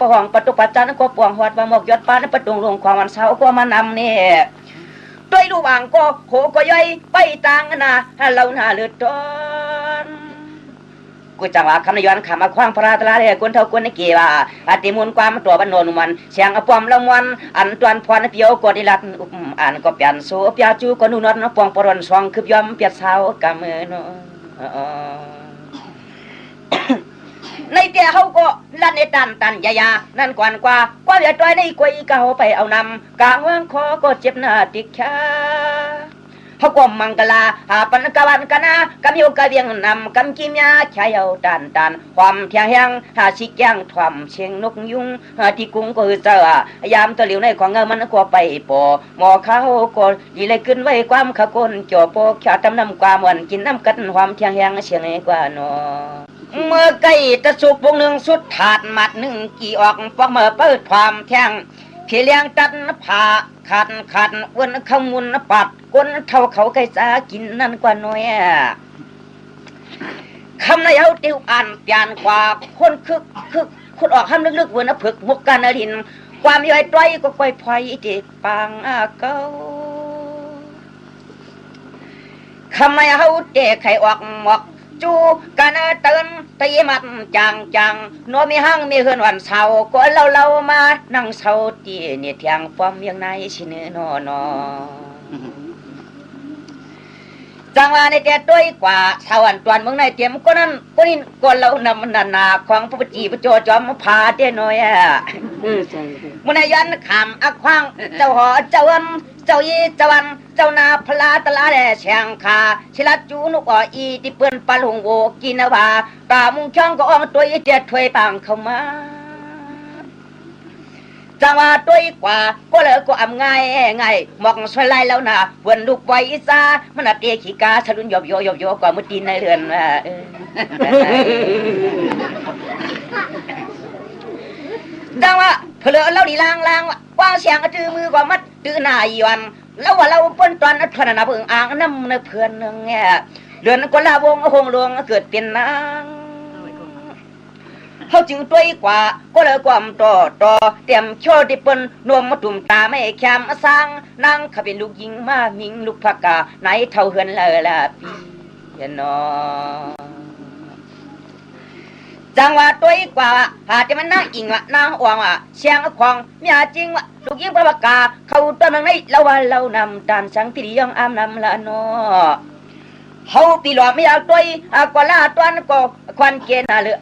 ประห้องประตูปัจจันก็ปวงหอดว่าหมกยอดปานประตูลงความวันเสาร์ก็มานำนี่ด้วยลูกอ่างก็โขก็ย่อยไปต่างนะเราหน้าเลือดต้นกูจังว่าคำนย้อนคำมาคว้างพระราตราเลยคนเท่าคนในเกี่ว่าอติมุนความตัวบรรโนนมันเสียงอปอมละมวันอันตวนพรเปียวกอดิลัดอ่านก็เปลี่ยนโซเปียจูก็นุ่นนปองปรนสองคืบยอมเปียเสากำมือโนในเตี้ยเขาก็ลั่นในตันยายานั่นกว่าความอย่าต้อยในกวยก็เขาไปเอานำกลางเมืองคอก็เจ็บหน้าติดขาเขาก็มังกลาหาปันกวันกันนะกำยกกะเวียงนำกำกิมยาใช้เอาตันความเทียงแหงหาชิกย่างทวมเชียงนกยุงที่กุ้งก็เจอยามตะหลิวในของเงินมันก็ไปปอหมอเขาก็ดีเลยขึ้นไว้ความขกลจ่อโปขาทำน้ำความวันกินน้ำกันความเทียงแหงเชียงกว่าน้อเมื่อไก่ตะสุกวงหนึ่งสุดถาดมัดหนึ่งกี่ออกปอกเมื่อเปิดความแทงพี่เลี้ยงตัดผ่าขัดวันขมุนปัดก้นเท่าเขาไก่สากินนั่นกว่าน้อยคำในเอาติวอ่านเปลี่ยนกว่าคนคึกขุดออกห้ามลึกๆวันผึกมุกกันดินความย่อยต้อยก็ค่อยพลอยติดปังเก้าคำในเอาเตะไข่ออกหมอกจูกันเตือนตีมัดจังโนมีห้างมีเฮือนวันเสาร์ก็เรามานั่งเสาตีเนี่ยเทียงฟอมยังไงชิเนนอจังว่าในแต่ต้วยกว่าชาวอันตวนเมืองในเตรียมก็นั่นก็นี่ก็เรานำนาของพระปฏิปโจจอมพาเต้น้อยมุนยันขามอักขวางเจ้าหอเจ้าอันเจ้ายีเจ้าวันเจ้านาพลาตลาแดเชียงคาชิลัดจูนุกอีที่เปื้อนปลาหงโวกินว่าตามุงช่องก็ออกตัวเจ็ดถวยปังเข้ามาจังว่าตัวกว่าก็เลยก็อำง่ายหมอกสลายแล้วนะเวนลูกไว้ซามันเตะขี้กาสะดุนยบกว่ามุตีนในเรือนจังว่าเพลเราดีลางกว้างเสียงจื้อมือกว่ามัดจื้อหน้าอีวันแล้วว่าเราเปิ้นตอนนั้นทนนาเบิ่งอ่างน้ำในเพื่อนนึงเนี่ยเดือนก็ลาวงหงหลวงเกิดเป็นนางเขาจึงตัวกว่าก็เลยความต่อเตรียมโชว์ที่เปิ้นนวมมาตุ่มตาไม่แคมสร้างนางเขาเป็นลูกหญิงมามิงลูกพักกาไหนเท่าเฮือนละปีนอจังว่าตัวกว่าหาจะมันน่าอิงว่านางอ่วงว่เสียงของมีจริงว่าลูกหญิงพระพักกาเขาตัวนึงในเราว่าเรานำตานสังพิริยองอามนำละนอเฮาปีหลอไม่เอาตัวก็ลาตวนก็ควันเกณฑ์หรือ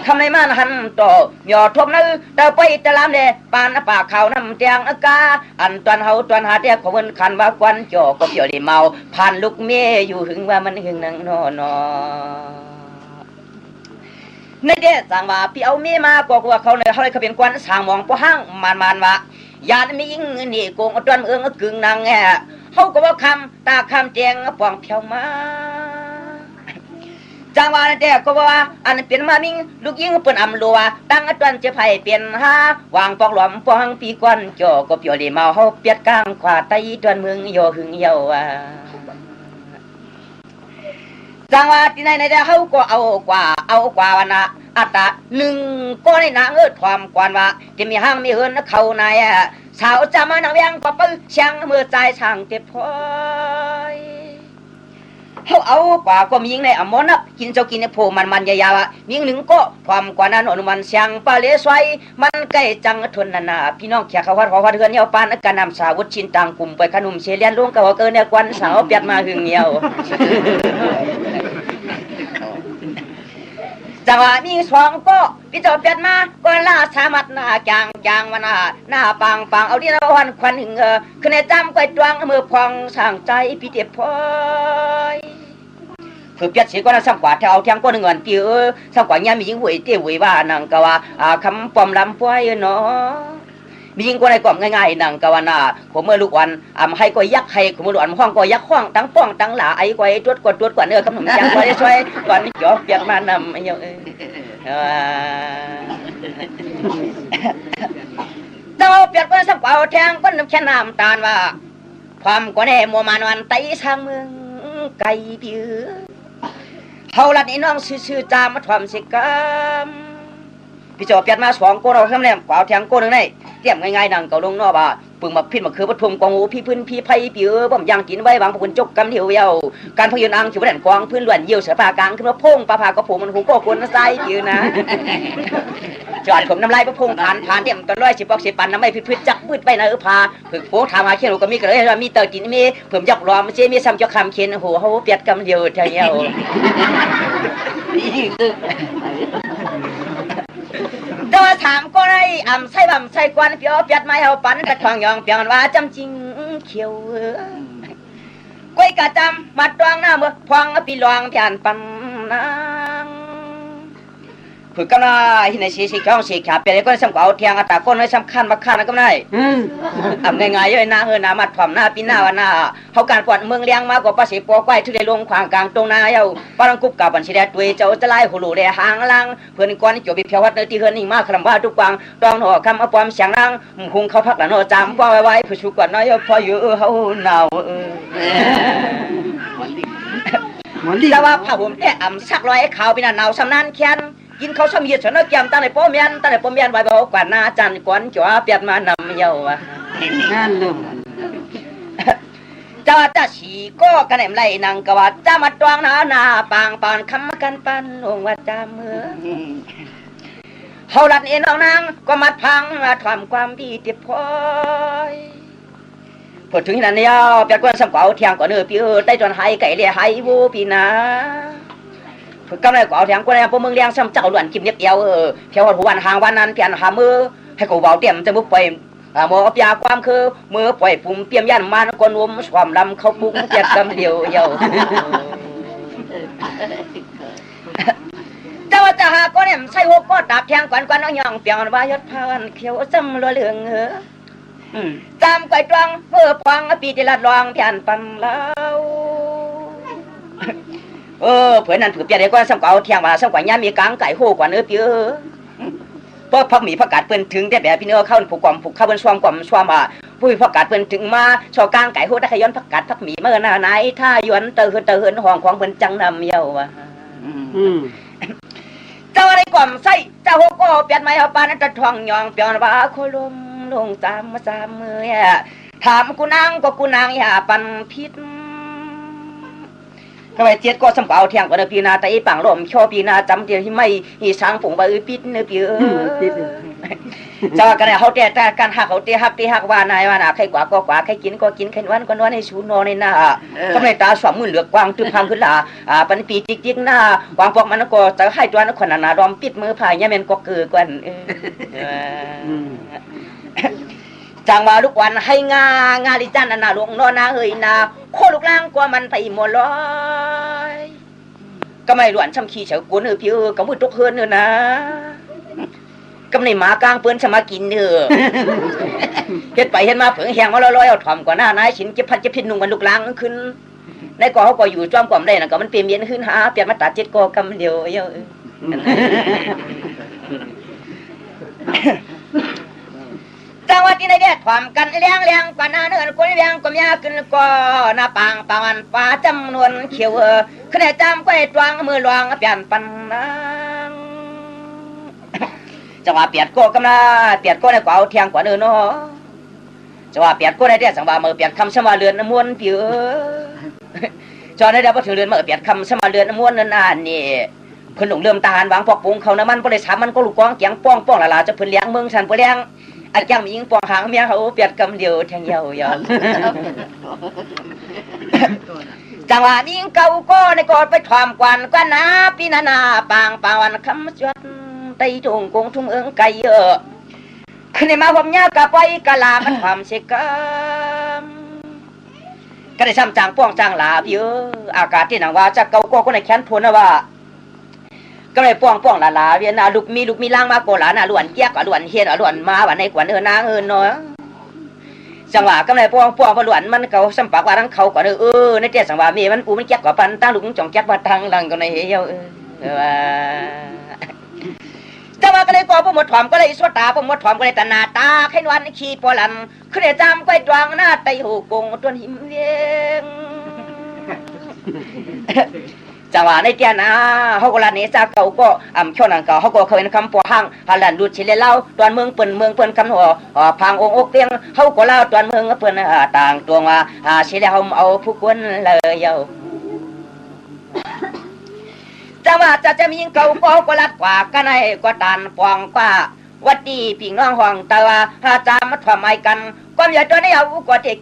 คำในมันหันต่อหยอดทบนึเตไปตะลามเดปานปากเขาน้ำแดงกาอันตวนเฮาตวนหาเดียของมันคันว่าควันจ่อก็เปียวดีเมาผ่านลูกเมยอยู่หึงว่ามันหึงนังนอนในเดชสั่งว่าพี่เอาเมียมาก็ว่าเขาเนี่ยเขาเลยเขาเป็นควันสางมองพอห้างมันว่ายานมียิงนี่โกงตวนเอื้องกึ่งนางแง่เขาก็ว่าคำตาคำแจงปองเพียวมาจังว่าแต่ก็ว่าอันเป็นมามิงลูกยิงเปิ้นอำลัวตั้งตวนจะไผเปลี่ยนหาวางปอกหลอมปองปีกวนจ่อก็เปียวดีเมาเฮาเปียดกลางขวาไตตวนเมืองโยหึงเยาจังว่าที่ไหนๆเฮาก็เอากว่าวันน่ะอัตตะหนึ่งก็ในนางความกวนว่าจะมีห้างมีเฮือนเขานายสาวจะมานังเวียงก็ปื้อเชียงมือใจช่างเจ็บพอยเขาเอากว่าก็มียิงในอมอนะกินเจ้ากินในโพมันยาวๆมีหนึ่งก็ความกว่านั้นอนุมันเสียงปลาเลสไวมันใกล้จังทนนาพี่น้องแขกเขาวัดเฮือนเหี่ยวปานกันนำสาวุธชินต่างกลุ่มไปขนมเชลียนลงกับเกินเนี่ยกวนสาวเปียดมาหึงเหี่ยวจังว่ามีสองก็พี่เจ้าเปียดมาก็ลาสามัดหน้าจางวันหน้าปังเอาที่เราวันควันหึงคือในจำก้อยตวงมือพองสร้างใจพี่เจ็บพอยเพื่อเปียดสีก็น่าสังกว่าเท่าเทียงก็หนึ่งเงินปีสังกว่าเนี่ยมียิงหวยเตี้ยหวยว่านังก็ว่าคำปอมลำป่วยเนาะมียิงก็ในกล่อมง่ายๆนังก็ว่าน่ะผมเมื่อลูกวันให้ก็ยักให้ผมเมื่อลูกวันห้องก็ยักห้องตั้งป้องตั้งหลาไอ้ก็ไอ้ตรวจกว่าเนื้อคำหนุ่มยังก็ได้ช่วยก่อนจ่อเปียกมานำไอ้เยอะเจ้าเปียกก็สังกว่าแทงก็น้ำแค่น้ำตาลว่าความก็แน่มัวมันวันไตทางเมืองไก่เบี้ยเฮาลัดไอ้น้องซื่อๆจามาทำสิกรรม พี่จอเปียดมา2คนเอาทำแหลมกว่าแทงโกนึงได้เตรียมง่ายๆนั่งเกาลงนอบ่าปึงมาพินมาคือปฐมกองหูพี่พื้นพี่ไผ่พี่บ่มยังกินไว้บางพวกคนจกกำเดียวเยาการพยืนอังถือว่าแดนกองพื้นล้วนเยี่ยวเสือปากลางขึ้นมาพงปลาผากระผมมันหูก็คนใส่พี่นะจอดผมน้ำลายพระพงผ่านเตรียมตอน10 ปอก10 ปันน้ำไม่พิษจักมืดไปนะพาฝึกโผถามหาเขียนก็มีกระเลยมีเตอร์กินมีเพิ่มยักรอมเจมีซ้ำเจ้าคำเขียนโหเขาเปียดกำเดียวเท่าเยาตัวถามก็ได้ใส่บ่ำใส่ควันเปียวเปียดไม้เอาปันตะทองยองเปียงว่าจำจริงเขียวก้อยกะจำมาตวงหน้าเมื่อพวงปีหลวงเพียนปันนางฝึกกันได้ที่ในสีข้องสีขาเปียก็ได้สำคัญเทียงตาก้นได้สำคัญมาขันก็ได้ง่ายๆย่อยหน้าหน้ามาถ่อมหน้าปีหน้าวันหน้าเขาการปวดเมืองเลี้ยงมากกว่าภาษีปัวควายทุเรศลงขวางกลางตรงนาเย้าปารังกุบกับบัญชีแดดตัวเจ้าจะไล่หูหลูเดหางลังเพื่อนก้อนจบบิเพียววัดเนื้อที่เฮือนนิ่งมากคำว่าทุกวังตองหอคำอปอมเสียงรังหุงเขาพักหลังหอจำว่าไว้ผู้ชุกกว่าน้อยพออยู่เขาหนาวแต่ว่าผ้าห่มแต่สักร้อยขาวเป็นหนาวสำนันเขียนกินเขาชมเยียดฉันนักยำตั้งแต่ป้อมยันไว้บอกกว่านาจันก้อนจ๋าเปียดมานำเยาว์งานเริ่มจะฉีก็กันแหมไรนางกว่าจะมาตวงนาปางปานคำกันปันองว่าจามเมื่อเขาลัดเอ็นเอานางก็มาพังทำความดีติดพอยพอถึงนั้นเนี่ยเปียดก้อนสำเก่าเทียงก่อนเนื้อพี่ได้จนหายไก่เลี้ยหายวูปีนาฝึกกำไรกว่าเทียงก้อนพวกมึงเลี้ยงซ้ำเจ้าหลวนกิมเล็กเอวเพียวหัววันหางวันนั้นเพียนหามือให้กูเบาเต็มจะมุกไปหมอปยาความคือมือปล่อยปุ่มเปียมยันมันกวนวมความลำเขาปุ้งเจ็ดกำเดียวเยาเจ้าจะหาก็เนี่ยใส่หัวก็ตับเทียงก่อนเอาหย่องเปียงว่ายศพานเขียวจำรัวเลืองจำไก่ตรังเมื่อพวังปีติลัดรองเพียนปันแล้วเผื่อนั้นเผื่อเปียได้ก็สำเก่าเทียงว่าสำกว่าย่ามีกลางไก่โหกว่าเนื้อเปียเพราะพักมีพักกาดเปิ้นถึงแต่แบบพี่เนื้อเข้าผูกกล่อมผูกเข้าบนช่วงกล่อมช่วงมาผู้พักกาดเปิ้นถึงมาชอกลางไก่โหได้ขย้อนพักกาดพักมีเมื่อหน้าไหนถ้าย้อนเตอเหินห้องของเปิ้นจังนำเยาว่ะเจ้าอะไรกล่อมใส่เจ้าโหก็เปียดไม้เอาปานตะทองยองเปียนว่าโคลมลงตามมือถามกูนางก็กูนางอย่าปันพิษทำไมเจ็ดก็สำเปาเทียงกว่าเนื้อปีนาแต่อีปังลมชอปีนาจำเดียวที่ไม่อีช้างผงใบปิดเนื้อปีจะว่ากันเขาแต่การหักเขาหักว่านายว่าน่ะใครกว่าก็กว่าใครกินก็กินใครนวลให้ชูนอนในหน้าก็ไม่ตาสวมมือเหลือกวางตึงพังขึ้นละปันปีจิกหน้าวางพวกมันก็จะให้ตัวนักขนาดน่ะรอมปิดมือพายเนี่ยมันก็เกิดกันจังว่าลูกวันให้งาลิจันน่ะลงนอนนาเฮยนาโคลูกล่างกว่ามันไปหมดเลยก็ไม่หลวนช้ำขี้เฉากุนพี่ก็มือตกเฮือนนะก็ในหมากลางเปิ้นสมากินเฮ็ดไปเฮ็ดมาเผิงแหงมาลอยเอาถ่อมกว่าหน้านายชิ้นเจ็บพัดเจ็บพิษนุ่งมันลูกล่างขึ้นในก่อเขาก็อยู่จ้อมกล่อมได้นะก็มันเปลี่ยนเย็นขึ้นหาเปลี่ยนมาตัดเจ็ดก่อกำเดียวเยอะจังหวัดที่ไหนเด็ดความกันเลี้ยงกว่านาเนินคนเลี้ยงก็มีขึ้นก็หน้าปางปานฟ้าจำนวนเขียวขึ้นจำก็ไอ้ตวงมือลวงเปลี่ยนปันนังจังหวะเปียดก็กำลังเปียดก็ในกว่าเทียงกว่าเนินเนาะจังหวะเปียดก็ในเด็ดจังหวะมือเปียดคำสมาเรือนม้วนเปียจอในเด็ดพอถึงเรือนมือเปียดคำสมาเรือนม้วนนั่นนี่คนหลงเริ่มตาหันวางปอกปุงเขาน้ำมันบริษัทมันก็ลูกกองเกียงป้องละจะเพิ่นเลี้ยงเมืองฉันเพิ่นเลี้ยงอาจารย์มียิงปองหางเมียเขาเปียดกำเดียวแทงเยาจังหวะนี้เก่าก็ในกอดไปถอมกวนนะปีนาปางปาวันคำจดไตทงกงทุ่งไก่เยอะขึ้นมาผมยากะไปกะลามันความเสกก็ได้ซ้ำจางป้องจางลาเยอะอากาศที่หนังว่าจะเก่าก็ในแขนพลนะว่าก็เลยป้องลาเวียนลูกมีล่างมาโกหลาน่ะหลวนเกี้ยกหลวนเฮียนหลวนมาว่าในกวนนางเนาะจังหวะก็เลยป้องพหลวนมันเขาสัมปากว่าทั้งเขาก่อนในเตี้ยสังว่ามีมันปูมันเกี้ยกว่าปันตั้งลูกจ่องเกี้ยกว่าทางหลังก็ในเฮียจังหวะก็เลยก่อพหมดถอมก็เลยสวดตาพหมดถอมก็เลยตาหน้าตาแค่วันขี้ปอลันขึ้นจำก้อยตวงหน้าไตหูกงต้นหิมเวียงจ จังหวะในเตียนะเขาก็ลานเนซาเก่าก็ช่วงนั้นเก่าเขาก็เคยเป็นคำปัวหังฮันลันดูดชิเลเล่าตอนเมืองเปิ้นคำหัวพังองอกเตียงเขาก็เล่าตอนเมืองเปิ้นต่างตัวว่าชิเลเขาเอาผู้กวนเลยเยาจังหวะจะมีเก่าก็ลัดกว่ากันให้ก็ตันปองกว่าวัดดีพี่น้องห้องตาว่าจามาทำไมกันความอย่าตัวนี้เอากว่าเด็ก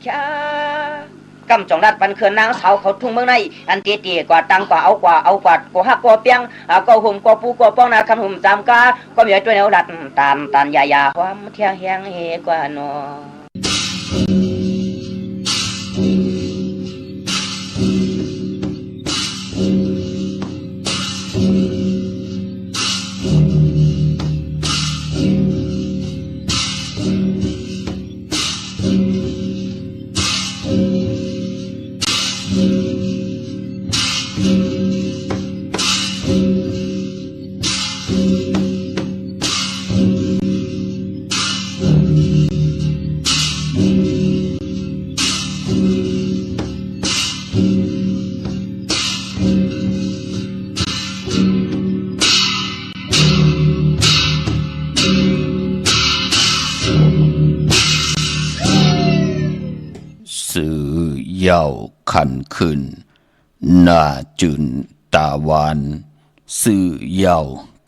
กำจองรัดปันเคือนนางสาวเขาทุ่งเมืองในอันเตี้ยกว่าตังกว่าเอากว่าก็หักก็เปียงก็หุ่มก็ปูก็ป้องนาคำหุ่มจำกาความอย่าตัวนี้เอาดัดตามยาความเที่ยงแห้งเฮกว่าน้อสื่อเย้าขันขึ้นหน้าจุนตาหวานสื่อเย้า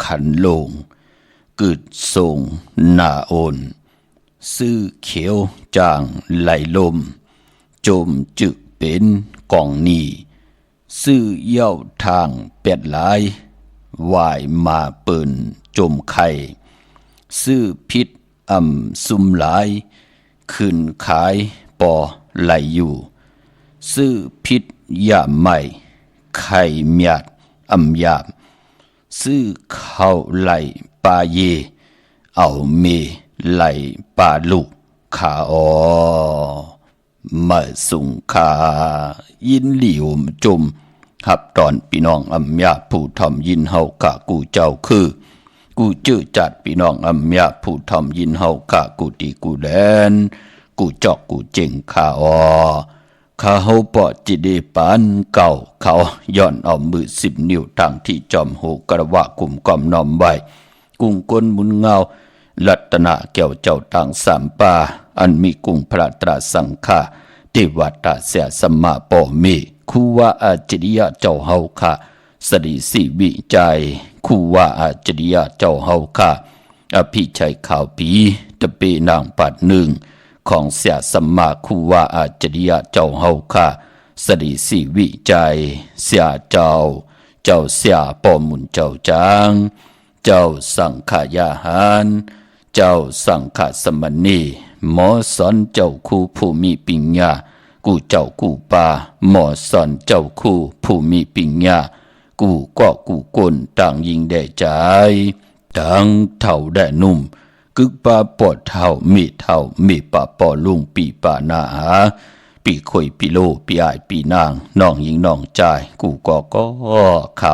ขันลงกึดส่งหน้าโอนสื่อเขียวจางไหลลมจมจึกเป็นกองนีสื่อเย้าทางเป็ดหลายวายมาเปิ่นจมไข่สื่อพิษซุ่มหลายขึ้นขายปอไหลอยู่ซื้อพิษยาใหม่ไข่เมียดยามซื้อข้าวไหลปลาเยเอาเมไหลปลาลูกขามาสุงขายินหลิวจมหับตอนพี่น้องยาผู้ทำยินเฮากะกูเจ้าคือกูจื้อจัดพี่น้องยาผู้ทำยินเฮากะกูตีกูแดนกูจอกกูเจ๋งข้าข้าเฮาปอจิเดปานเก่าเขาย้อนเอามือ10 นิ้วทางที่จอมโหกระวะกลุ่มกอมน้อมไว้กุ้งก้นมุนเงาลัตนาแก้วเจ้าต่างสามป่าอันมีกุ้งพระตราสังฆาเทวตาเสียสมมาปอเมคูว่าอาจริยะเจ้าเฮาค่ะสริสิวิจัยคูว่าอาจริยะเจ้าเฮาค่ะอภิชัยข่าวผีตะเปนางปัดหนึ่งของเสียสัมมาคูว่าอาจริยะเจ้าเฮาค่ะสริสิวิจัยเสียเจ้าเสียปอมุนเจ้าจางเจ้าสังขายาหารเจ้าสังฆสมณีหมอสอนเจ้าคู่ผู้มีปัญญากูเจ้ากูป่าหมอสอนเจ้าคู่ผู้มีปัญญากูก็กูกลต่างยิงได้ใจต่างเท่าได้นุ่มกึกป่าปอดเท่ามีป่าปอลุงปีป่านาหาปีคอยปีโลปีอายปีนางน้องยิงน้องใจกูก็ข้า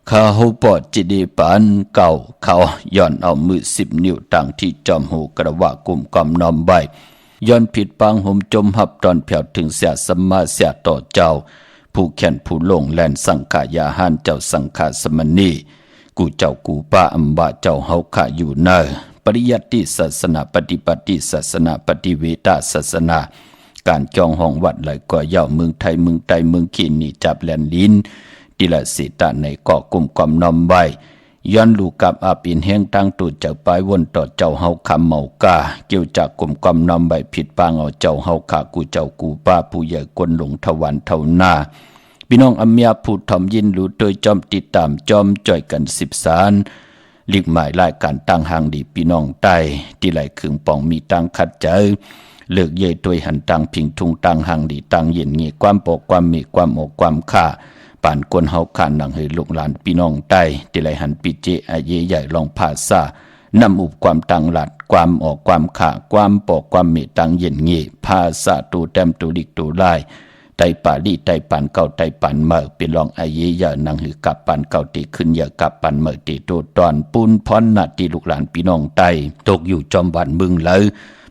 ข้าเฮาปอดจิเดปานเก่าเขาย้อนเอามือ10 นิ้วต่างที่จอมหูกระวะกลุ่มกำนอมใบย้อนผิดปางห่มจมหับตอนแผ่วถึงเสียสมมาเสียต่อเจ้าผู้แขนผู้ลงแลนสังขายาหานเจ้าสังฆสมณีกูเจ้ากูป้าบะเจ้าเฮาขะอยู่เนอปริยัติศาสนาปฏิบัติศาสนาปฏิเวทศาสนาการจองห้องวัดไหลก่อเย่าเมืองไทยเมืองใต้เมืองขีนี่จับแลนลิ้นดิลสิตาในเกาะกลุ่มกอมนอมใบย้อนลูกกับอาปินแห่งตั้งตูดจากปลายวนต่อเจ้าเฮาคำเมากาเกี่ยวจากกลุ่มกอมนอมใบผิดปางเอาเจ้าเฮาขากูเจ้ากูป้าผู้ใหญ่กวนหลงทวันเท่าหน้าพี่น้องอเมียผู้ทอมยินรู้โดยจอมติดตามจอมจ่อยกัน10 สารลิกหมายรายการตั้งหางดีพี่น้องใต้ที่ไหลขึงป่องมีตั้งขัดเจอเลิกเย่ตัวหันตังพิงทุงตังหางดีตังเย็นเงี่ยความปกความมีความอกความค่าป่านกวนเฮาขานหนังให้ลูกหลานพี่น้องใต้ที่ไหลหันปีเจอาเยใหญ่ลองภาษานำอุบความตังหลัดความออกความข่าความปกความมีตังเย็นเงี่ยภาษาตูแต้มตูลิกตูไล่ไตป่าลีไตปันเก่าไตปันเมื่อเป็นรองอาเยยานังหือกับปันเก่าตีขึ้นอย่ากับปันเมื่อตีโตตอนปูนพรนาตีลูกหลานพี่น้องไตตกอยู่จอมวันมึงเลย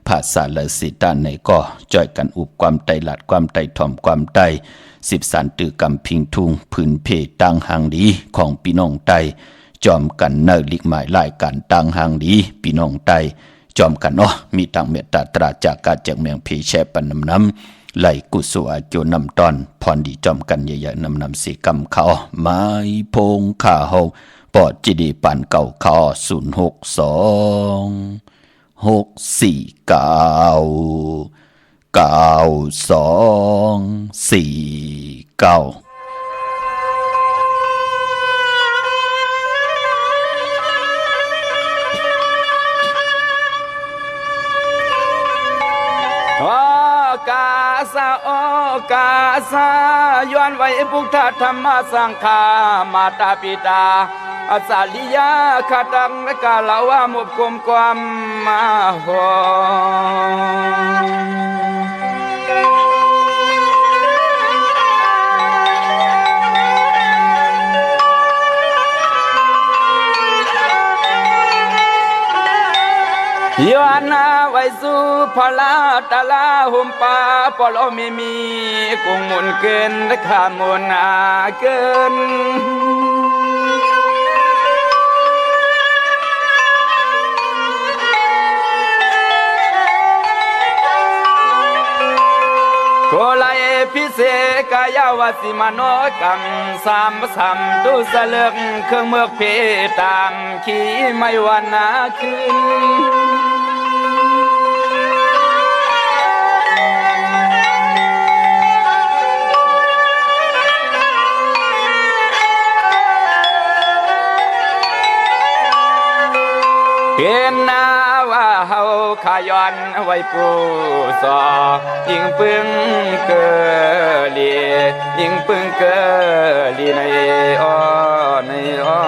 ภาษาละสิตานในก็จ่อยกันอุบความไตหลัดความไตถ่อมความไต10 สารตือกำพิงทุงพื้นเพต่างหางดีของพี่น้องไตจอมกันเนลิกหมายลายกันต่างหางดีพี่น้องไตจอมกันมีต่างเมตตาตราจากกาจากเมืองเพแชปันน้ำไหลกุศลโจนำตอนพรดีจอมกันใหญ่ๆนำสีกำเขาไม้พงข้าเฮาปอดจีดีปันเก่าคอ062 649 9249กาสะโอกาสะย้อนไว้พุทธธรรมสังฆามาตาปิตาอาสาลิยาขัดังกาลาวามุบกุมความมาหย้อนนาไว้สู่พลาตาลาหุมปาปลอมีกุงมุนเกินขามุนอาเกินโกไลพิเศษกายาวสิมโนกังสามสัมตุสเลิกเครื่องเมือกเพตามขี่ไม่วันนาคืนเป็นนาว่าเฮาขย้อนไว้ปูสอยิงปึงเกลียิงปึงเกลีในอ้อในอ้อ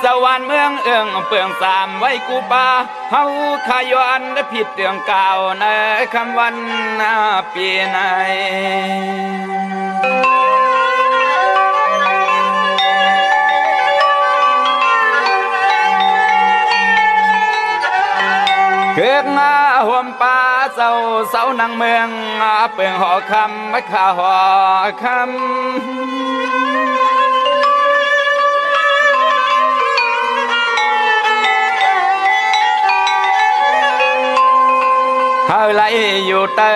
สวรรค์เมืองเอื้องเปลืองสามไว้กูปาเฮาขย้อนผิดเรื่องเก่าในคำวันปีไหนเกิดมาห่วมป่าเศร้านังเมืองเปลืองหอคำไม่ข่าหอคำเฮาไหลอยู่เตอ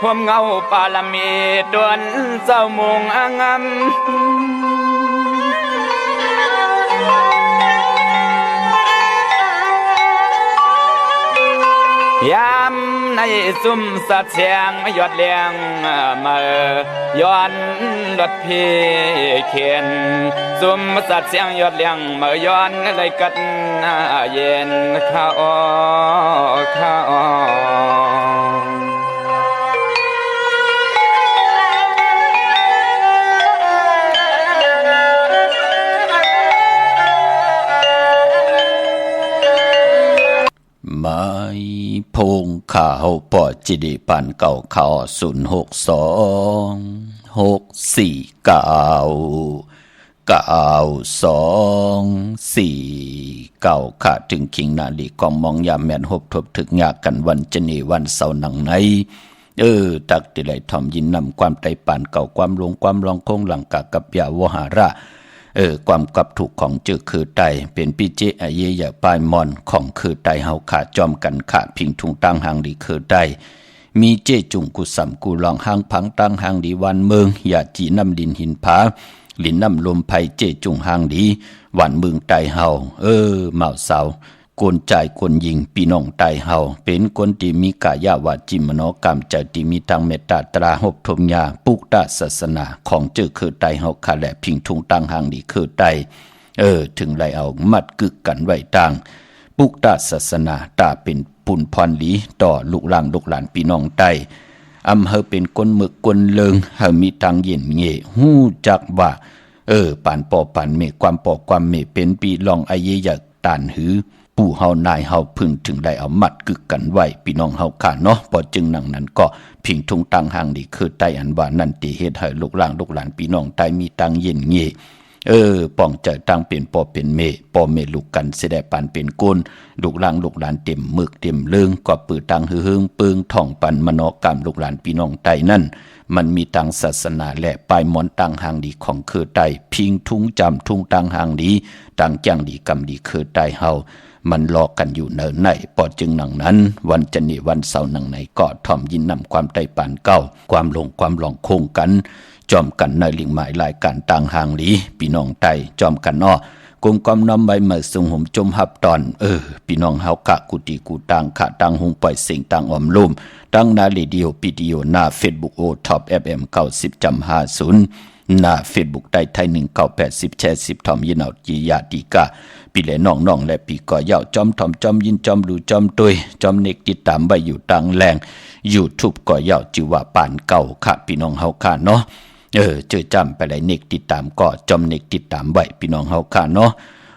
ห่วมเงาปาลมีดวนเจ้ามุงอ่างำยามในซุ่มสัตว์เสียงยอดเลี้ยงมาย้อนรถพีเขียนซุ่มสัตว์เสียงยอดเลี้ยงมาย้อนเลยกัดเย็นข้าอ้อข้าอ้อไม้พงข้าวปอดจิดีปันเก่าข่าว062 649 9249ขาถึงคิงนาลีกองมองยามแม่นหบทบถึกยากกันวันจะนีวันเสาร์หนังในตักติไหลทอมยินนำความไตปานเก่าความลงความลองคงหลังกะกับยาวหาระความกับถูกของจือคือไตเป็นปิเจอเยยปายมอนของคือไตเฮาขาจอมกันขาพิงทุงตั้งหางดีคือไตมีเจจุงกุสัมกูลองหางพังตั้งหางดีวันเมืองอย่าจีน้ำลินหินผาลินน้ำลมไผเจจุงหางดีวันเมืองไตเฮาเมาเสากวนใจกวนยิงพี่น้องไตเฮาเป็นคนที่มีกายาวาจิมโนกรรมใจที่มีทางเมตตาตราหบทมยาปุกตาศาสนาของจื้อคือไตเฮาขาแหละพิงทุงตั้งหางดีคือไตถึงไรเอามัดกึกกันไว้ต่างปุกตาศาสนาตาเป็นปุ่นพรหลีต่อลูกหลานพี่น้องไตอำเภอเป็นคนมึกคนเลิงเฮามีทางเย็นเงหู้จักว่าปานปอปานเมความปอความเมเป็นปีลองไอเยยตานหือป ปู่เฮานายเฮาพึ่งถึงได้เอามัดกึกกันไว้พี่น้องเฮาค่ะเนาะพอจึงหนังนั้นก็พิงทุงตังหางดีคือใต้อันว่านั่นติเฮ็ดให้ลูกหลานพี่น้องใต้มีตังเย็นเงป้องใจตังเป็นพ่อเป็นเมพ่อเมลูกกันสิได้ปานเป็นกุลลูกหลานเต็มมึกเต็มเลืองก็ปือตังหือปึงท่องปันมโนกรรมลูกหลานพี่น้องใต้นั่นมันมีตังศาสนาและปลายหมอนตังหางดีของคือใต้พิงทุงจำทุงตังหางดีตังจังดีกรรมดีคือใต้เฮามันรอกันอยู่เนิ่นไหนปอจึงหนังนั้นวันจันทร์วันเสาร์หนังไหนก็ถ่อมยินนำความใต้ปานเก้าความหลงความหลองโคงกันจอมกันในลิงหมายรายการต่างหางหลีพี่น้องไตจอมกันอ้อกงกอมน้อมใบเมื่อทรงห่มจมหับตอนพี่น้องเฮากะกุติกูต่างขะต่างหงปล่อยเสียงต่างอมลุ่มตั้งนาเรดิโอวิดีโอหน้า Facebook โอท็อป FM 90.50หน้า Facebook ใต้ไทย1980แชร์10ทอมยินเอาจียาติกาพี่และน้องและพี่ก็ยาวจอมทอมจอมยินจอมดูจอมตุยจอมเนกติดตามไว้อยู่ต่างแรง YouTube ก็ยาวจิว่าปานเก่าค่ะพี่น้องเฮาค่ะเนาะเจอจำไปเลยเนกติดตามก็จอมเนกติดตามไว้พี่น้องเฮาค่ะเนาะ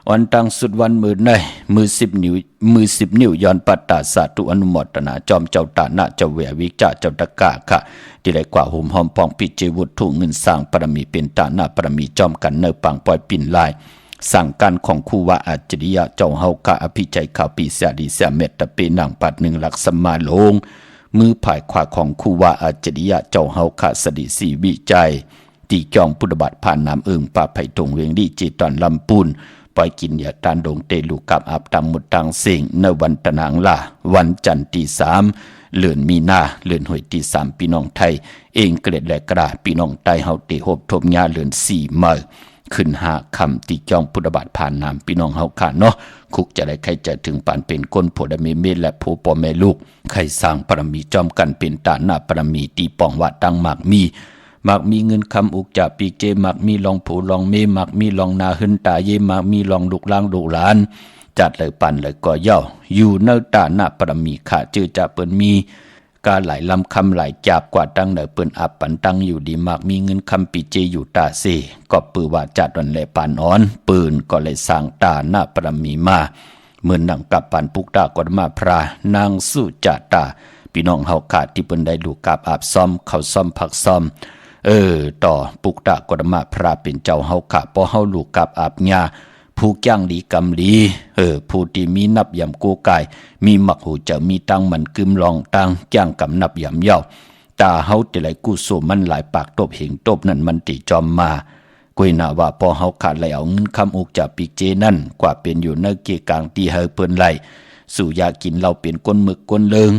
วันตั้งสุดวันมือในมือ10 นิ้วย้อนปัตตาสาธุอนุโมทนาจอมเจ้าตานะเจ้าแหววิจาเจ้าตะกะค่ะที่ได้กว่าหุ่มหอมปองปิเจวุฒิเงินสร้างปรมีเป็นตานะปรมีจอมกันเนอปังปล่อยปิ่นลายสั่งการของครูวาอาจริยะเจ้าเฮากะอภิชัยข่าวปีเสียดีเสียเม็ดตะเปนางปัด1หลักสมาลงมือผายขวาของครูวาอาจริยะเจ้าเฮาคะสดิสีวิจัยตีจองพุทธบัตรผ่านน้ำป่าไผ่ตงเวียงดีจีตอนลำปูนปล่อยกินยาตานดงเตลูกับอับตังมุดตังเสิงในวันตะนางล่าวันจันทร์ที่3เลื่อนมีนาเลื่อนหวยที่3พี่น้องไทยเองเกล็ดและกระพี่น้องไทยเฮาเตหบทบญาเลื่อน4มื้อขึ้น5คำตีจองพุทธบัตรผ่านน้ำพี่น้องเฮาค่ะเนาะคุกจะได้ใครจะถึงปานเป็นก้นโพดเมเมและผู้พ่อแม่ลูกใครสร้างปรมีจอมกันเป็นตาหน้าปรมีตีปองว่าตั้งหมากมีเงินคำอุกจ่าปีเจมักมีลองผูลองเมมักมีลองนาหึนตาเยมักมีลองลูกล้างลูกหลานจัดเลยปันเลยก็เย่าอยู่เนื้อตาหน้าปรมีขาจื้อจะเปิ้นมีกาหลายลำคำหลายจับกว่าตั้งเนื้อเปิ้นอับปันตั้งอยู่ดีมักมีเงินคำปีเจอยู่ตาเซก็ปือว่าจัดวันแลปานอ่อนปืนก็เลยสร้างตาหน้าปรมีมาเหมือนดังกับปันปุกตากดมาพรานางสุจาตาพี่น้องเฮาขาดที่เปิ้นได้ลูกกับอาบซ้อมเขาซ้อมผักซ้อมต่อปุกตะกฎมาพระเป็นเจ้าเฮาขะพอเฮาลูกกับอาบญาผู้จ้างดีกำลีผู้ที่มีนับยำกูกายมีมักหูจะมีตังมันกึมลองตังจ้างกำนับยำเย้าตาเฮาแต่ไหลกู้สู้มันหลายปากตบเหงตบนั่นมันติจอมมากุยน่าว่าพอเฮาขาดไหลเอาเงินคำอกจากปีเจนั่นกว่าเป็นอยู่ในเกกลางที่เฮาเปิ้นไหลสู่ยากินเราเป็นก้นหมึกก้นเลิง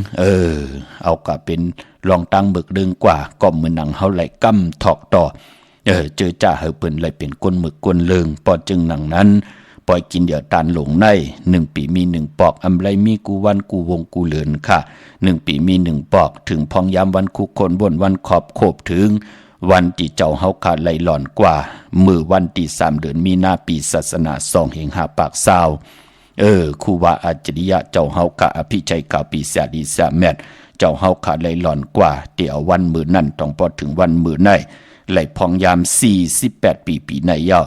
เอากะเป็นลองตั้งหมึกเลิงกว่าก็เหมือนหนังเฮาไหลกำถอกต่อเจอจ่าเฮาเปิ้นไหลเป็นก้นหมึกก้นเลิงปอจึงหนังนั้นปล่อยกินเดี๋ยวตานหลงใน1 ปีมี1ปอกอำไรมีกูวันกูวงกูเหลือนค่ะ1 ปีมี1ปอกถึงพองยามวันคุกคนบนวันขอบโคบถึงวันที่เจ้าเฮาขาดไหลหล่อนกว่ามือวันที่3เดือนมีนาปีศาสนา2แห่ง5ปากซาวครูวาอาจริยะเจ้าเฮากะอภิชัยกาปีเสียดีเสียแมทเจ้าเฮาขาไหลหล่อนกว่าเดี๋ยววันมือนั่นต้องพอถึงวันมือในไหลพองยาม48 ปีในยาว